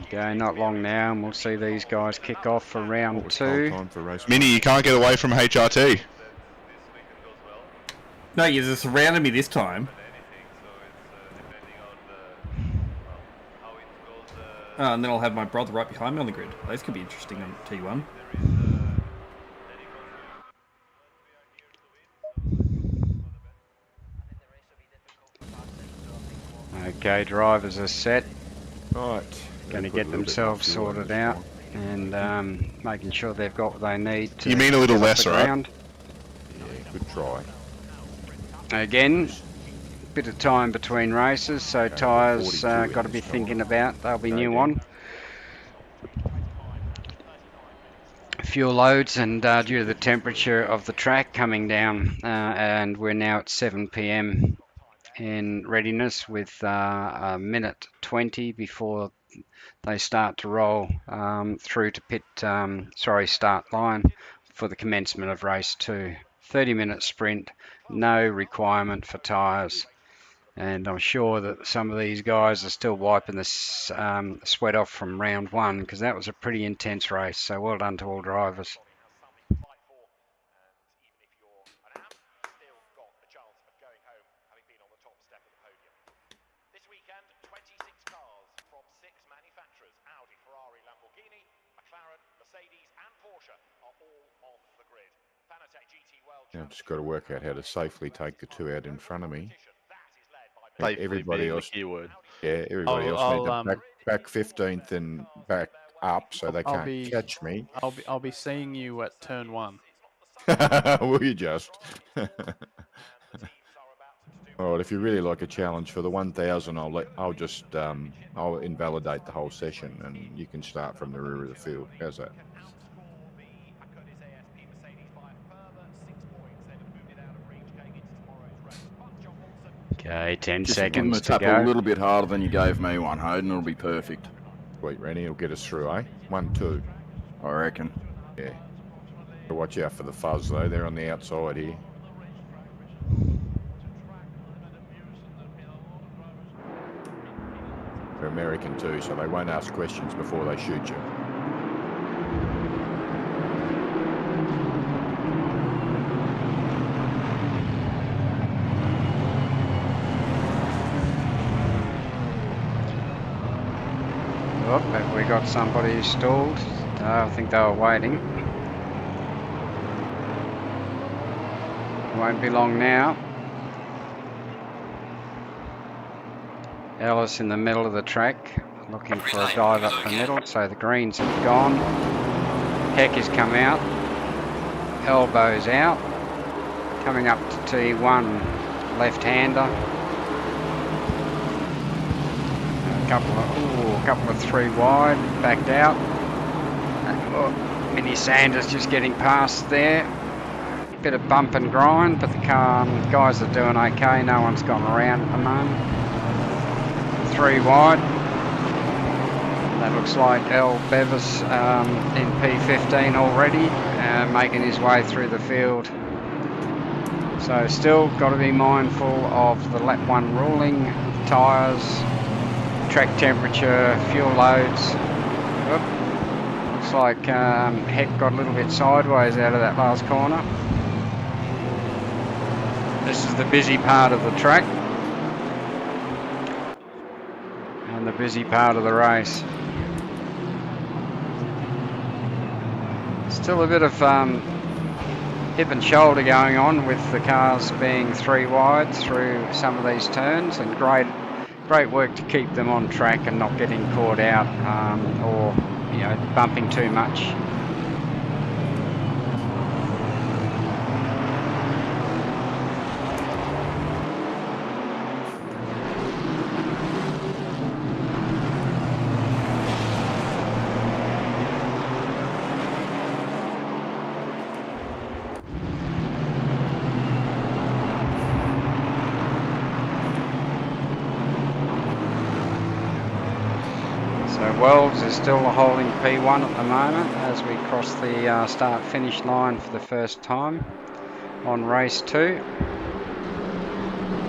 Okay, not long now, and we'll see these guys kick off for round 2. Mini, you can't get away from HRT. No, you just surrounded me this time. And then I'll have my brother right behind me on the grid. Those could be interesting on T1. Okay, drivers are set. Right. Going to get themselves sorted out and making sure they've got what they need to. You mean a little less, right? Yeah, good try. Again, bit of time between races, so tyres got to be thinking about. They'll be new on. Fuel loads and due to the temperature of the track coming down, and we're now at 7 p.m. in readiness with a minute 20 before they start to roll through to start line for the commencement of race 2. 30-minute sprint, no requirement for tyres. And I'm sure that some of these guys are still wiping the sweat off from round 1, because that was a pretty intense race. So well done to all drivers. Now I've just got to work out how to safely take the two out in front of me. Everybody else, keyword. Yeah, everybody else needs to back 15th and back up so they can't catch me. I'll be seeing you at turn 1. Will you just? All right, if you really like a challenge for the 1,000, I'll invalidate the whole session and you can start from the rear of the field. How's that? Okay, 10 Just seconds give them a to tap go. a little bit harder than you gave me one, Hayden. It'll be perfect. Sweet, Rennie, will get us through, eh? 1, 2. I reckon. Yeah. Watch out for the fuzz, though. They're on the outside here. They're American too, so they won't ask questions before they shoot you. Oh, have we got somebody stalled? I think they were waiting. Won't be long now. Ellis in the middle of the track, looking for a dive up the middle, so the greens have gone. Heck has come out. Elbows out. Coming up to T1, left-hander. A couple of 3 wide, backed out. Mini Sanders just getting past there. Bit of bump and grind, but the guys are doing okay. No one's gone around at the moment. 3 wide. That looks like El Bevis in P15 already, making his way through the field. So still got to be mindful of the lap 1 ruling, tyres, track temperature, fuel loads. Looks like Heck got a little bit sideways out of that last corner. This is the busy part of the track and the busy part of the race. Still a bit of hip and shoulder going on with the cars being 3 wide through some of these turns, and great work to keep them on track and not getting caught out or bumping too much. Wells is still holding P1 at the moment as we cross the start-finish line for the first time on race 2.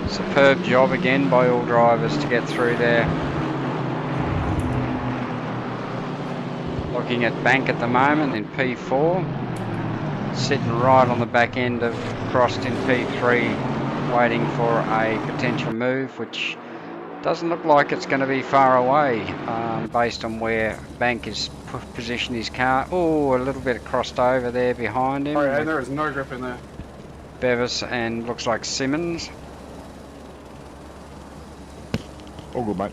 Superb job again by all drivers to get through there. Looking at Bank at the moment in P4, sitting right on the back end of Crossed in P3, waiting for a potential move, which doesn't look like it's going to be far away based on where Bank has positioned his car. Oh, a little bit crossed over there behind him. Oh yeah, there is no grip in there. Bevis and looks like Simmons. All good, mate.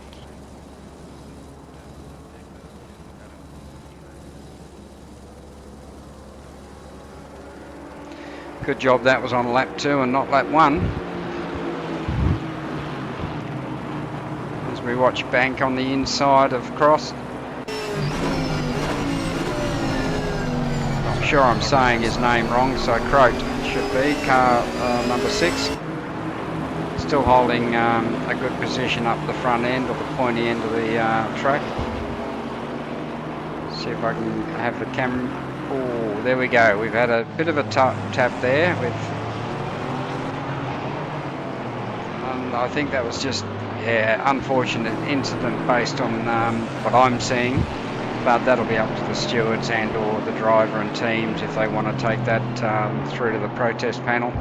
Good job that was on lap 2 and not lap 1. We watch Bank on the inside of Cross. I'm sure I'm saying his name wrong, so Croat should be, car number 6. Still holding a good position up the front end or the pointy end of the track. See if I can have the camera. Oh, there we go. We've had a bit of a tap there with. I think that was just. Yeah, unfortunate incident based on what I'm seeing, but that'll be up to the stewards and or the driver and teams if they want to take that through to the protest panel.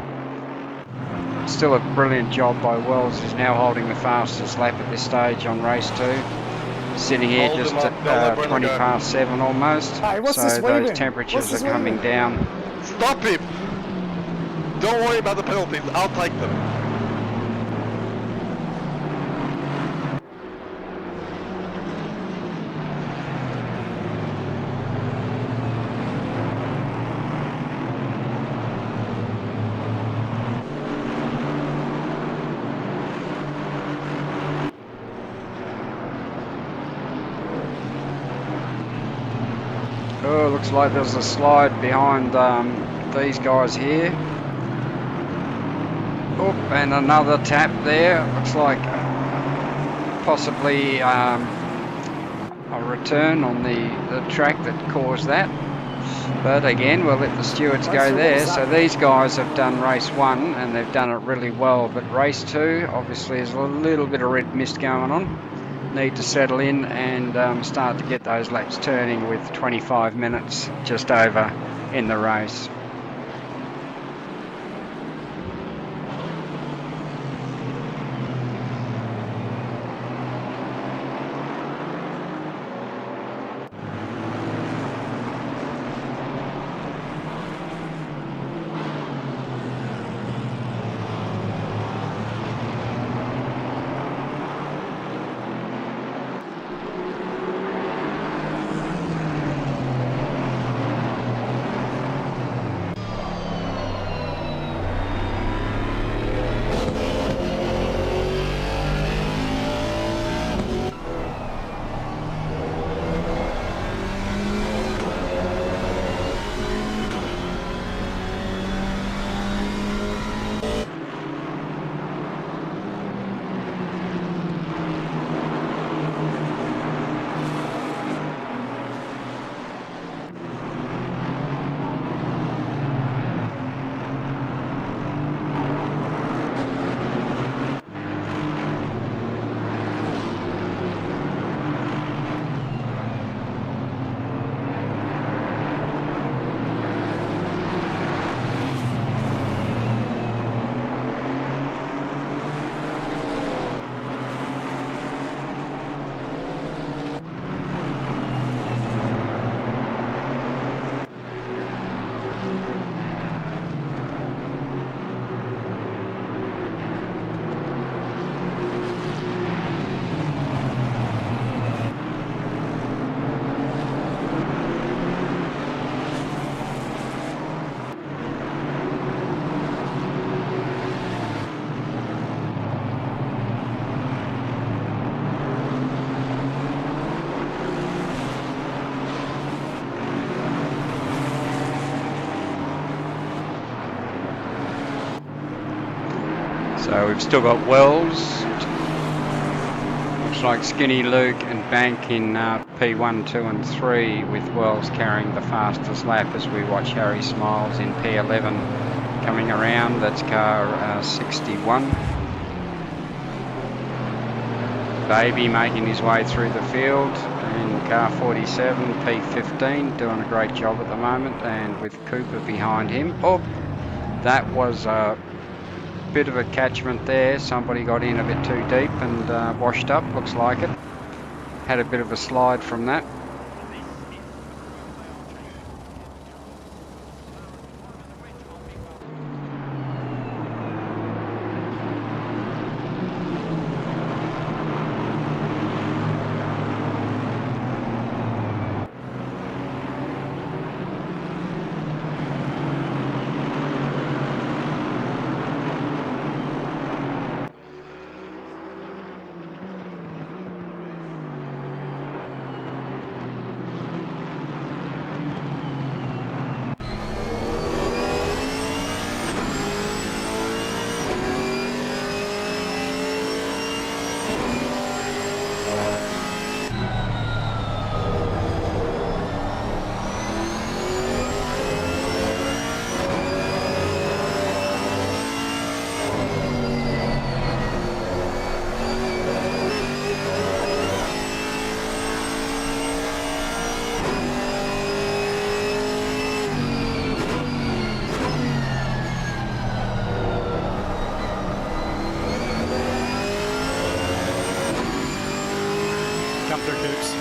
Still a brilliant job by Wells, who's now holding the fastest lap at this stage on race 2. Sitting here just at 20 past 7 almost, so those temperatures are coming down. Stop him! Don't worry about the penalties, I'll take them. Oh, looks like there's a slide behind these guys here. Oh, and another tap there. Looks like possibly a return on the track that caused that. But again, we'll let the stewards go there. So these guys have done race 1 and they've done it really well. But race 2, obviously, there's a little bit of red mist going on. Need to settle in and start to get those laps turning with 25 minutes just over in the race. So we've still got Wells. Looks like Skinny Luke and Bank in P1, 2 and 3, with Wells carrying the fastest lap as we watch Harry Smiles in P11 coming around. That's car 61. Baby making his way through the field in car 47, P15, doing a great job at the moment, and with Cooper behind him. Oh, that was a bit of a catchment there. Somebody got in a bit too deep and washed up, looks like it. Had a bit of a slide from that. Come through, Coops.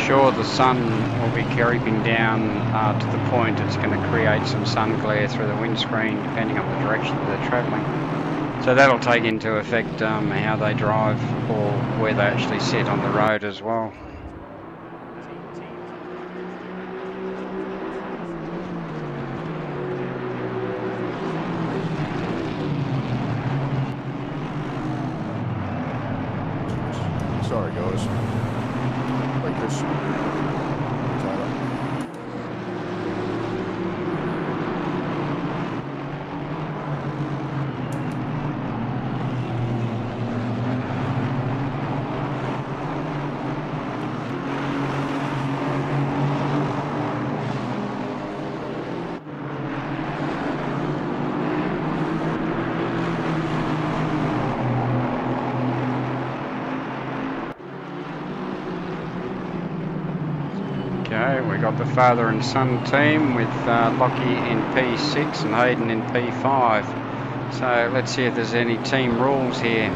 Sure, the sun will be creeping down to the point it's going to create some sun glare through the windscreen depending on the direction that they're travelling. So that'll take into effect how they drive or where they actually sit on the road as well. Sorry, guys. Like this. Okay, we got the father and son team with Lockie in P6 and Hayden in P5. So let's see if there's any team rules here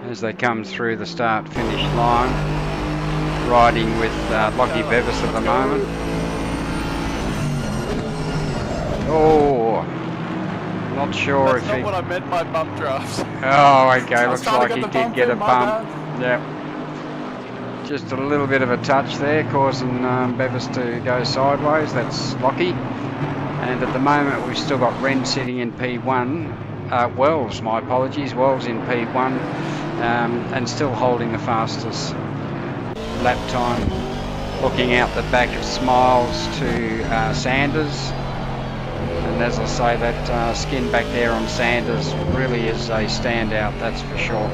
as they come through the start-finish line. Riding with Lockie Bevis at the moment. Oh, not sure if he... That's not what I meant by bump draft. Oh, okay, looks like he did get a bump. Yep. Just a little bit of a touch there, causing Bevis to go sideways. That's Lockie. And at the moment, we've still got Ren sitting in P1. Wells, my apologies. Wells in P1 and still holding the fastest lap time. Looking out the back of Smiles to Sanders. And as I say, that skin back there on Sanders really is a standout, that's for sure.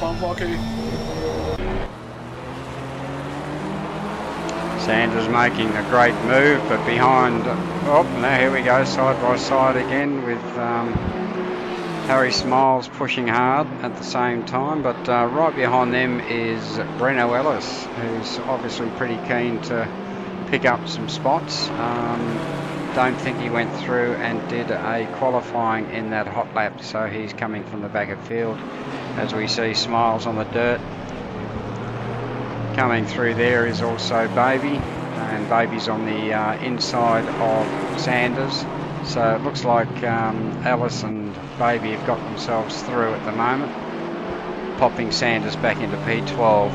on, Lockie. Sanders making a great move, but behind, oh, now here we go, side by side again with Harry Smiles pushing hard at the same time, but right behind them is Breno Ellis, who's obviously pretty keen to pick up some spots. Don't think he went through and did a qualifying in that hot lap, so he's coming from the back of field as we see Smiles on the dirt. Coming through there is also Baby, and Baby's on the inside of Sanders. So it looks like Ellis and Baby have got themselves through at the moment, popping Sanders back into P12.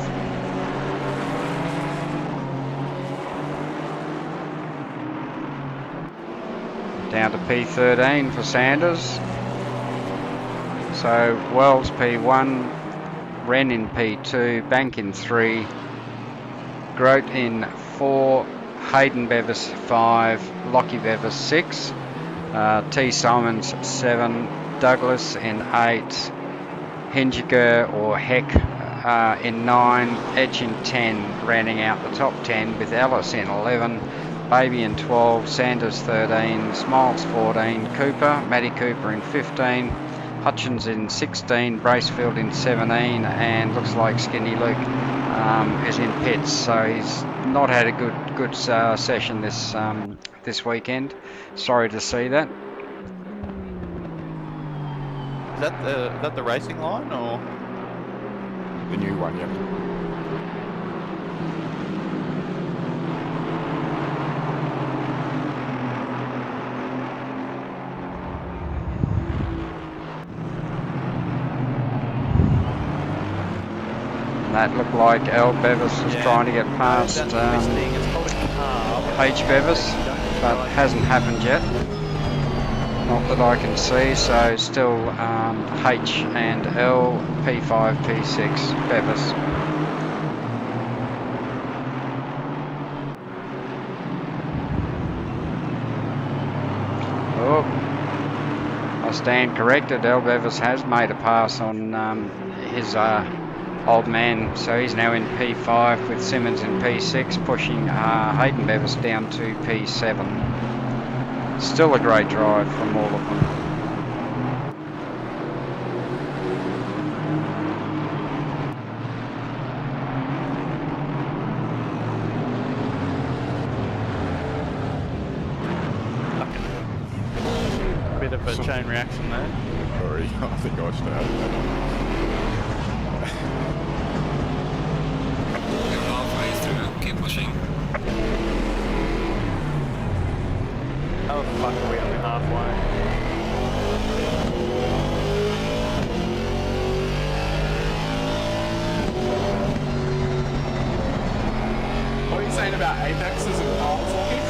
Down to P13 for Sanders. So Wells P1, Wren in P2, Bank in 3, Grote in 4, Hayden Bevis 5, Lockie Bevis 6, T Simons 7, Douglas in 8, Hingiger or Heck in 9, Edge in 10, rounding out the top 10 with Ellis in 11, Baby in 12, Sanders 13, Smiles 14, Cooper, Matty Cooper in 15, Hutchins in 16, Bracefield in 17, and looks like Skinny Luke is in pits, so he's not had a good session this weekend. Sorry to see that. Is that the racing line or the new one? Yep. That looked like L. Bevis was trying to get past H. Bevis, but hasn't happened yet. Not that I can see, so still H and L, P5, P6, Bevis. Oh, I stand corrected. L. Bevis has made a pass on his old man, so he's now in P5 with Simmons in P6, pushing Hayden Bevis down to P7. Still a great drive from all of them. bit of a chain reaction there? Sorry, I think I started that. Keep pushing. How the fuck are we only halfway? What are you saying about apexes and poles, Lockie?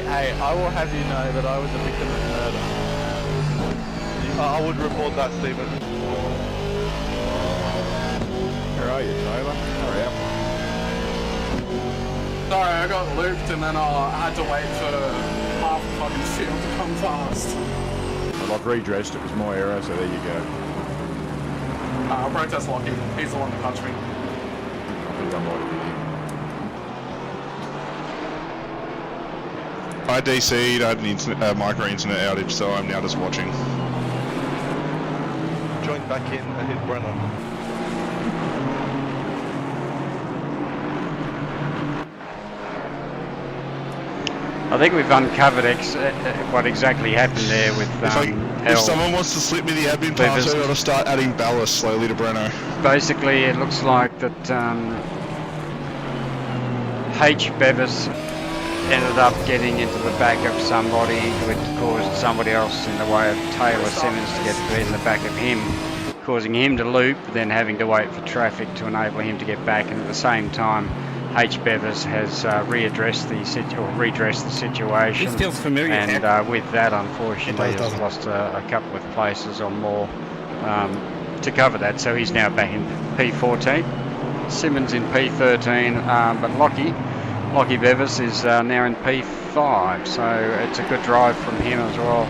Hey, I will have you know that I was a victim of murder. I would report that, Stephen. Where are you, Taylor? Hurry up. Sorry, I got looped and then I had to wait for half the fucking field to come fast. Well, I've redressed. It was my error, so there you go. I'll protest Lockie. He's the one that touched me. I think I might have hit him. I DC'd, I had an micro internet outage, so I'm now just watching. Joined back in, I hit Brennan. I think we've uncovered what exactly happened there with if someone wants to slip me the admin password, I'll start adding ballast slowly to Breno. Basically, it looks like that H. Bevis ended up getting into the back of somebody, which caused somebody else in the way of Taylor Simmons to get in the back of him, causing him to loop, then having to wait for traffic to enable him to get back, and at the same time H. Bevis has redressed the situation. This feels familiar. And with that, unfortunately, has lost a couple of places or more to cover that. So he's now back in P14. Simmons in P13, but Lockie Bevis is now in P5. So it's a good drive from him as well.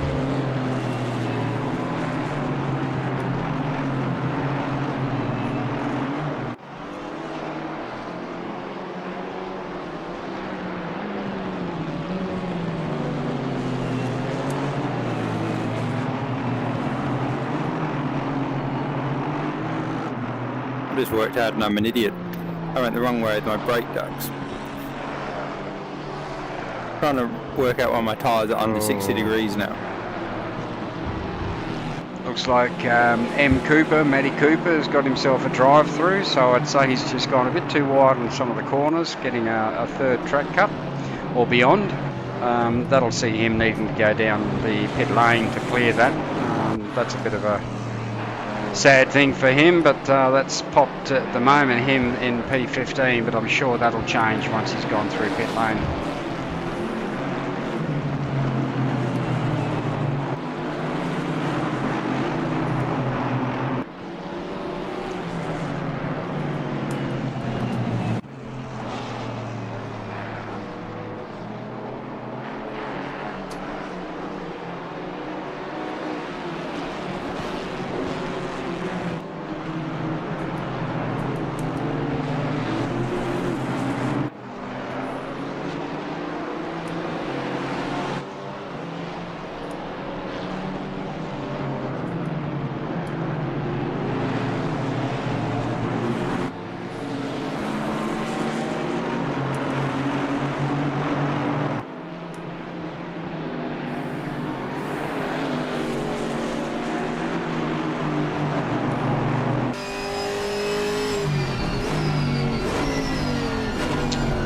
I just worked out and I'm an idiot. I went the wrong way with my brake ducts. Trying to work out why my tyres are under 60 degrees now. Looks like Matty Cooper has got himself a drive-through, so I'd say he's just gone a bit too wide on some of the corners, getting a third track cut or beyond. That'll see him needing to go down the pit lane to clear that. That's a bit of a sad thing for him, but that's popped at the moment, him in P15, but I'm sure that'll change once he's gone through pit lane.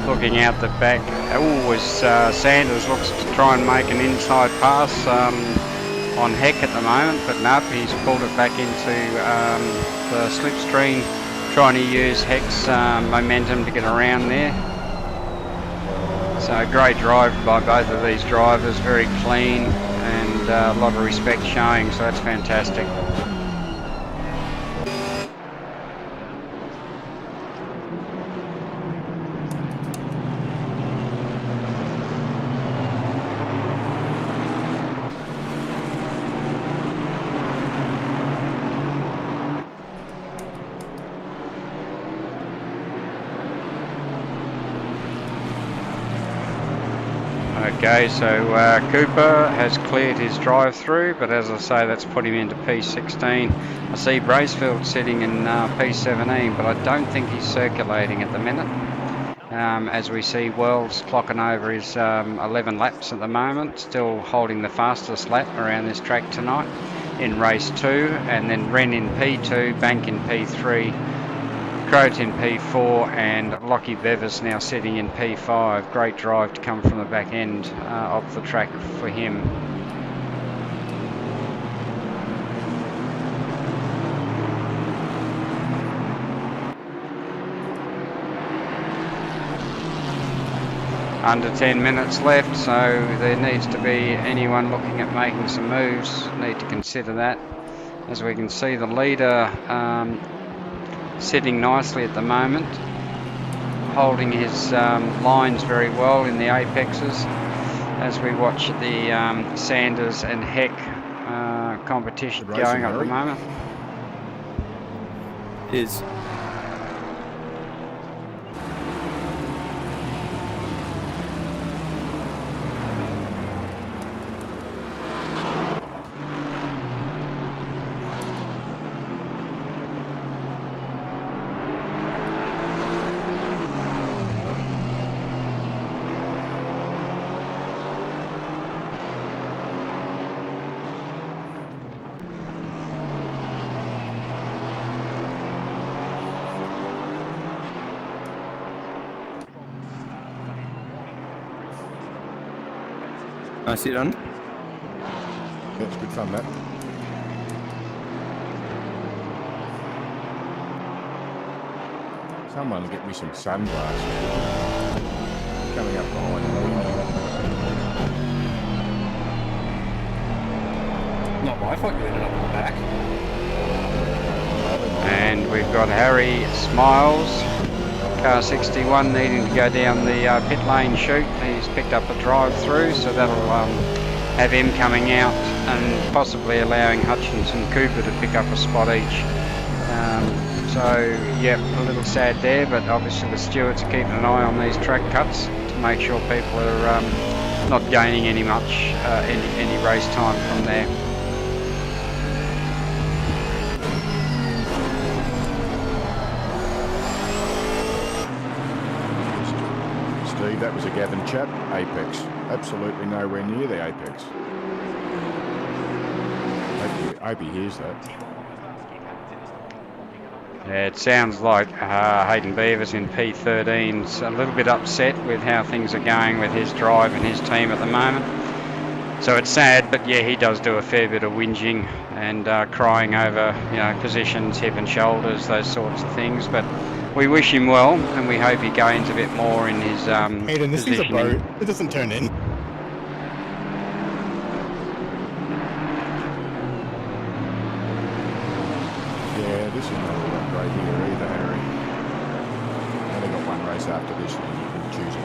Looking out the back, Sanders looks to try and make an inside pass on Heck at the moment, but nope, he's pulled it back into the slipstream, trying to use Heck's momentum to get around there. So great drive by both of these drivers, very clean and a lot of respect showing, so that's fantastic. Okay, so Cooper has cleared his drive-through, but as I say, that's put him into P16. I see Bracefield sitting in P17, but I don't think he's circulating at the minute. As we see, Wells clocking over his 11 laps at the moment, still holding the fastest lap around this track tonight in race 2, and then Wren in P2, Bank in P3, Croat in P4, and Lockie Bevis now sitting in P5. Great drive to come from the back end of the track for him. Under 10 minutes left, so there needs to be anyone looking at making some moves, need to consider that. As we can see, the leader sitting nicely at the moment, holding his lines very well in the apexes as we watch the Sanders and Heck competition going at the moment. It is. Nice it on. Yeah, it's good fun, that. Someone get me some sunglasses. Coming up behind me. Not my fault you ended up in the back. And we've got Harry Smiles, car 61, needing to go down the pit lane chute. He's picked up a drive-through, so that'll have him coming out and possibly allowing Hutchinson Cooper to pick up a spot each. So, yep, a little sad there, but obviously the stewards are keeping an eye on these track cuts to make sure people are not gaining any race time from there. that was a Gavin chat. Apex. Absolutely nowhere near the apex. Hope he hears that. Yeah, it sounds like Hayden Beavers in P13's a little bit upset with how things are going with his drive and his team at the moment. So it's sad, but yeah, he does do a fair bit of whinging and crying over, you know, positions, hip and shoulders, those sorts of things. But we wish him well, and we hope he gains a bit more in his Hayden, this is a boat. It doesn't turn in. Yeah, this is not all that great here either, Harry. Only got one race after this, and you can choose it.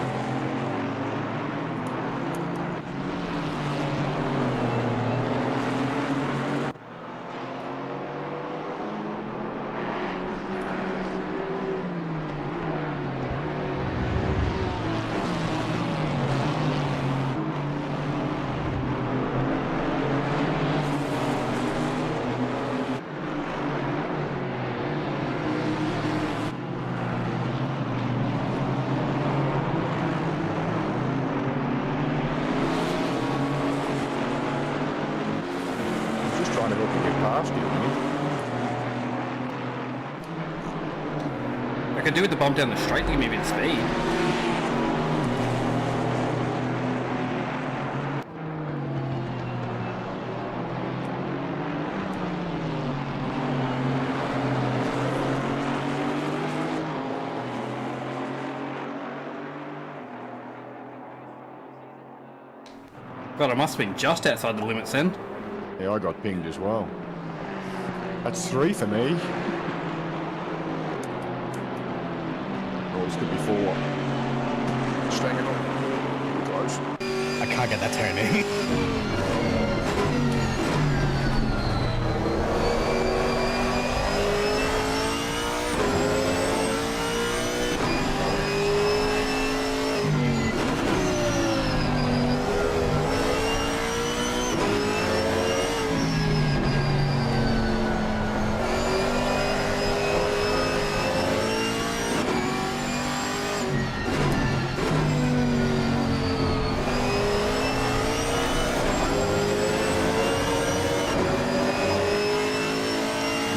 Trying to help you get past you, I could do with the bump down the straight to give me a bit of speed. God, I must have been just outside the limits then. Yeah, I got pinged as well. That's 3 for me. Oh, this could be 4. Staying on. Close. I can't get that turn in.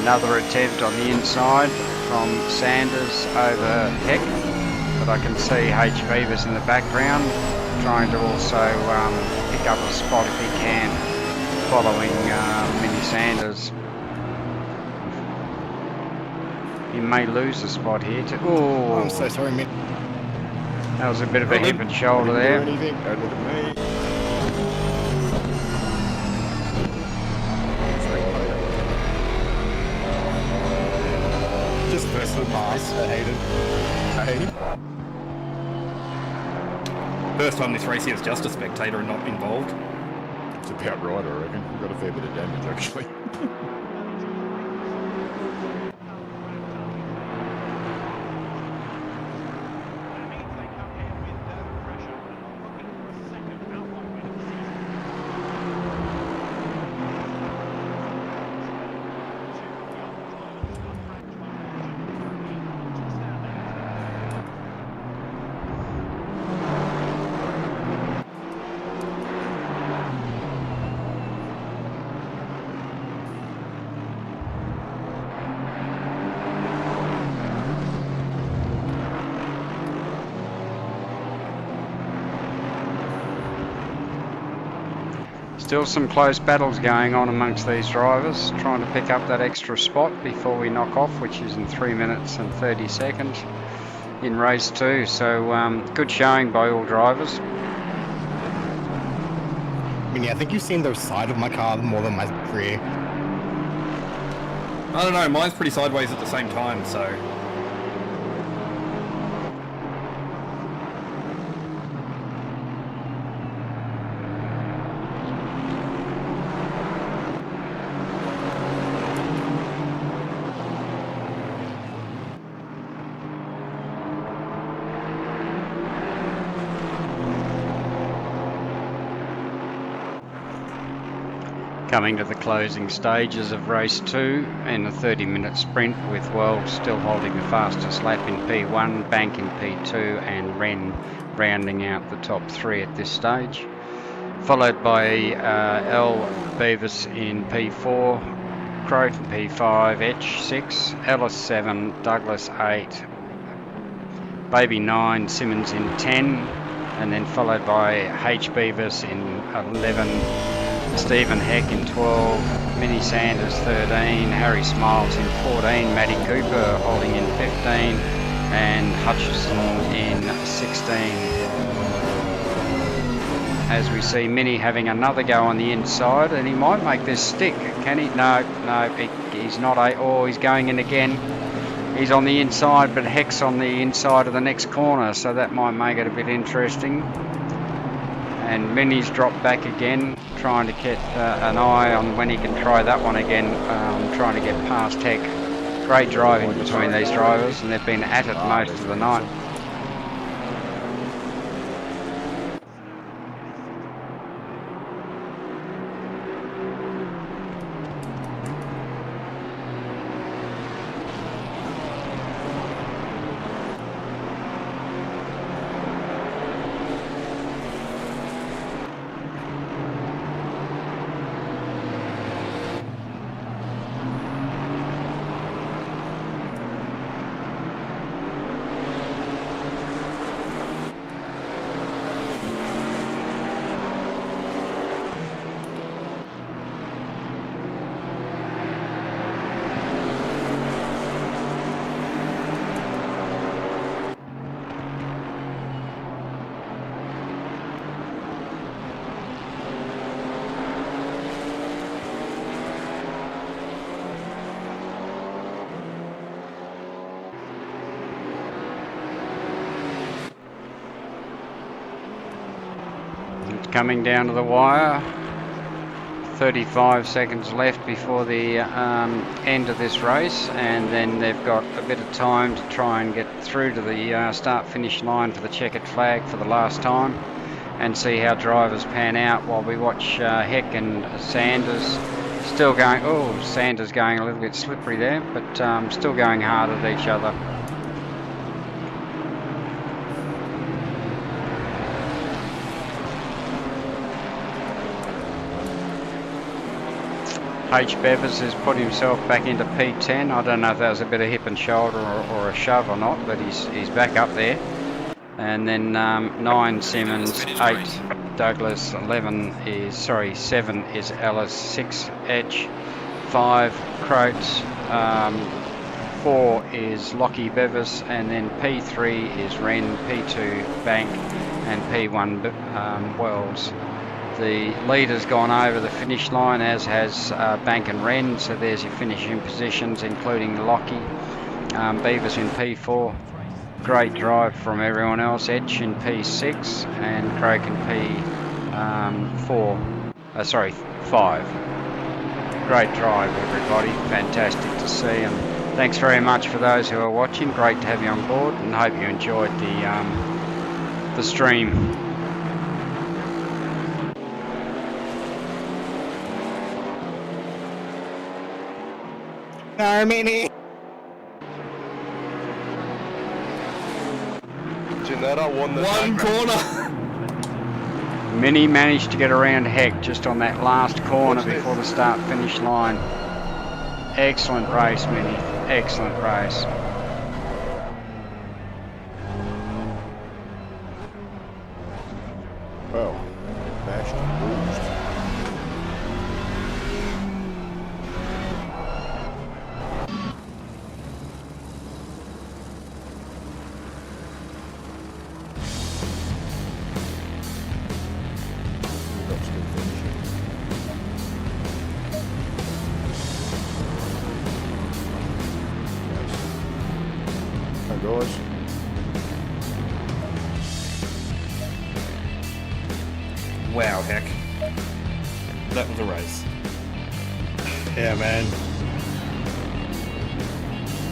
Another attempt on the inside from Sanders over Heck, but I can see H. Beavers in the background trying to also pick up a spot if he can, following Mini Sanders. He may lose a spot here too. Oh, I'm so sorry, Mick. That was a bit of a hip and shoulder there. Don't look at me. Just personal pass for Hayden. Hey. First time this race here is just a spectator and not involved. It's about right, I reckon. We've got a fair bit of damage, actually. Still some close battles going on amongst these drivers, trying to pick up that extra spot before we knock off, which is in 3 minutes and 30 seconds in race 2. So good showing by all drivers. I mean, yeah, I think you've seen the side of my car more than my rear. I don't know, mine's pretty sideways at the same time, so... Coming to the closing stages of race 2 in a 30-minute sprint, with World still holding the fastest lap in P1, Bank in P2 and Ren rounding out the top 3 at this stage. Followed by L. Beavis in P4, Croat in P5, Etch 6, Ellis 7, Douglas 8, Baby 9, Simmons in 10, and then followed by H. Beavis in 11, Stephen Heck in 12, Minnie Sanders 13, Harry Smiles in 14, Matty Cooper holding in 15, and Hutchison in 16. As we see Minnie having another go on the inside, and he might make this stick. Can he? No, he's not. He's going in again. He's on the inside, but Heck's on the inside of the next corner, so that might make it a bit interesting. And Minnie's dropped back again, trying to get an eye on when he can try that one again, trying to get past Heck. Great driving between these drivers, and they've been at it most of the night. Coming down to the wire, 35 seconds left before the end of this race, and then they've got a bit of time to try and get through to the start-finish line for the checkered flag for the last time, and see how drivers pan out while we watch Heck and Sanders still going. Oh, Sanders going a little bit slippery there, but still going hard at each other. H. Bevis has put himself back into P10. I don't know if that was a bit of hip and shoulder or a shove or not, but he's back up there. And then 9 Simmons, 8 Douglas, 7 is Ellis, 6 Edge, 5 Croats, 4 is Lockie Bevis, and then P3 is Ren, P2 Bank, and P1 Wells. The leader's gone over the finish line, as has Bank and Ren, so there's your finishing positions, including Lockie, Beavis in P4. Great drive from everyone else. Etch in P6 and Croak in P5. Great drive, everybody. Fantastic to see, and thanks very much for those who are watching. Great to have you on board, and hope you enjoyed the stream. No, Minnie. Janetta won the one corner. Minnie managed to get around Heck just on that last corner before the start-finish line. Excellent race, Minnie. Excellent race. Well, bashed and bruised. Guys. Wow, Heck. That was a race. Yeah, man.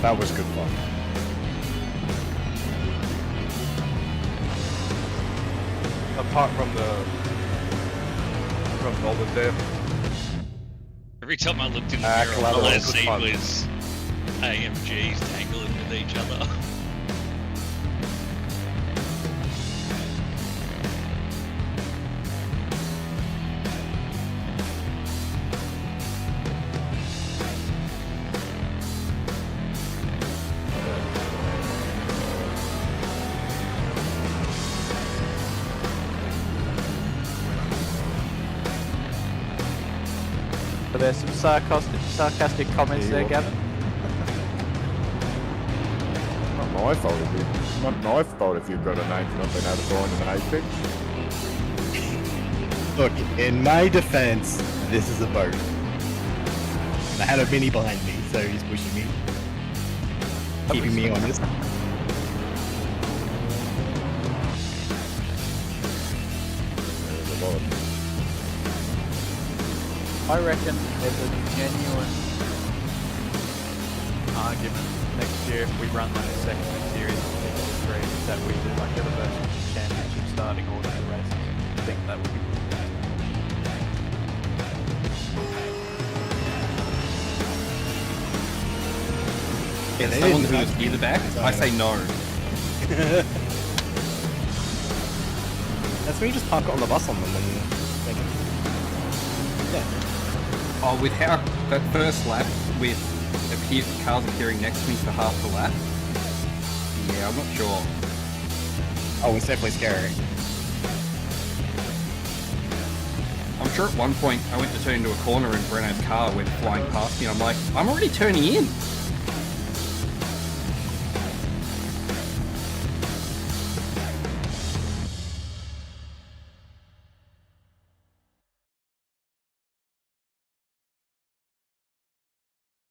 That was good fun. Apart from the Golden Death. Every time I looked in the mirror, all I see was AMGs tangling with each other. But there's some sarcastic comments there, Gavin. Not my fault if you've got a name for not being able to find an apex. Look, in my defense, this is a boat. And I had a mini behind me, so he's pushing me. Keeping me honest. There's a lot of I reckon there's a genuine argument next year if we run like a second series of GT3 that we do like Universal Championship starting order the races. I think that would be Yeah, someone who is near the back, I say no. That's when you just park it on the bus on them and make it. Yeah. Oh, with how that first lap with cars appearing next to me for half the lap. Yeah, I'm not sure. Oh, it's definitely scary. I'm sure at one point I went to turn into a corner and Breno's car went flying past me and I'm like, I'm already turning in.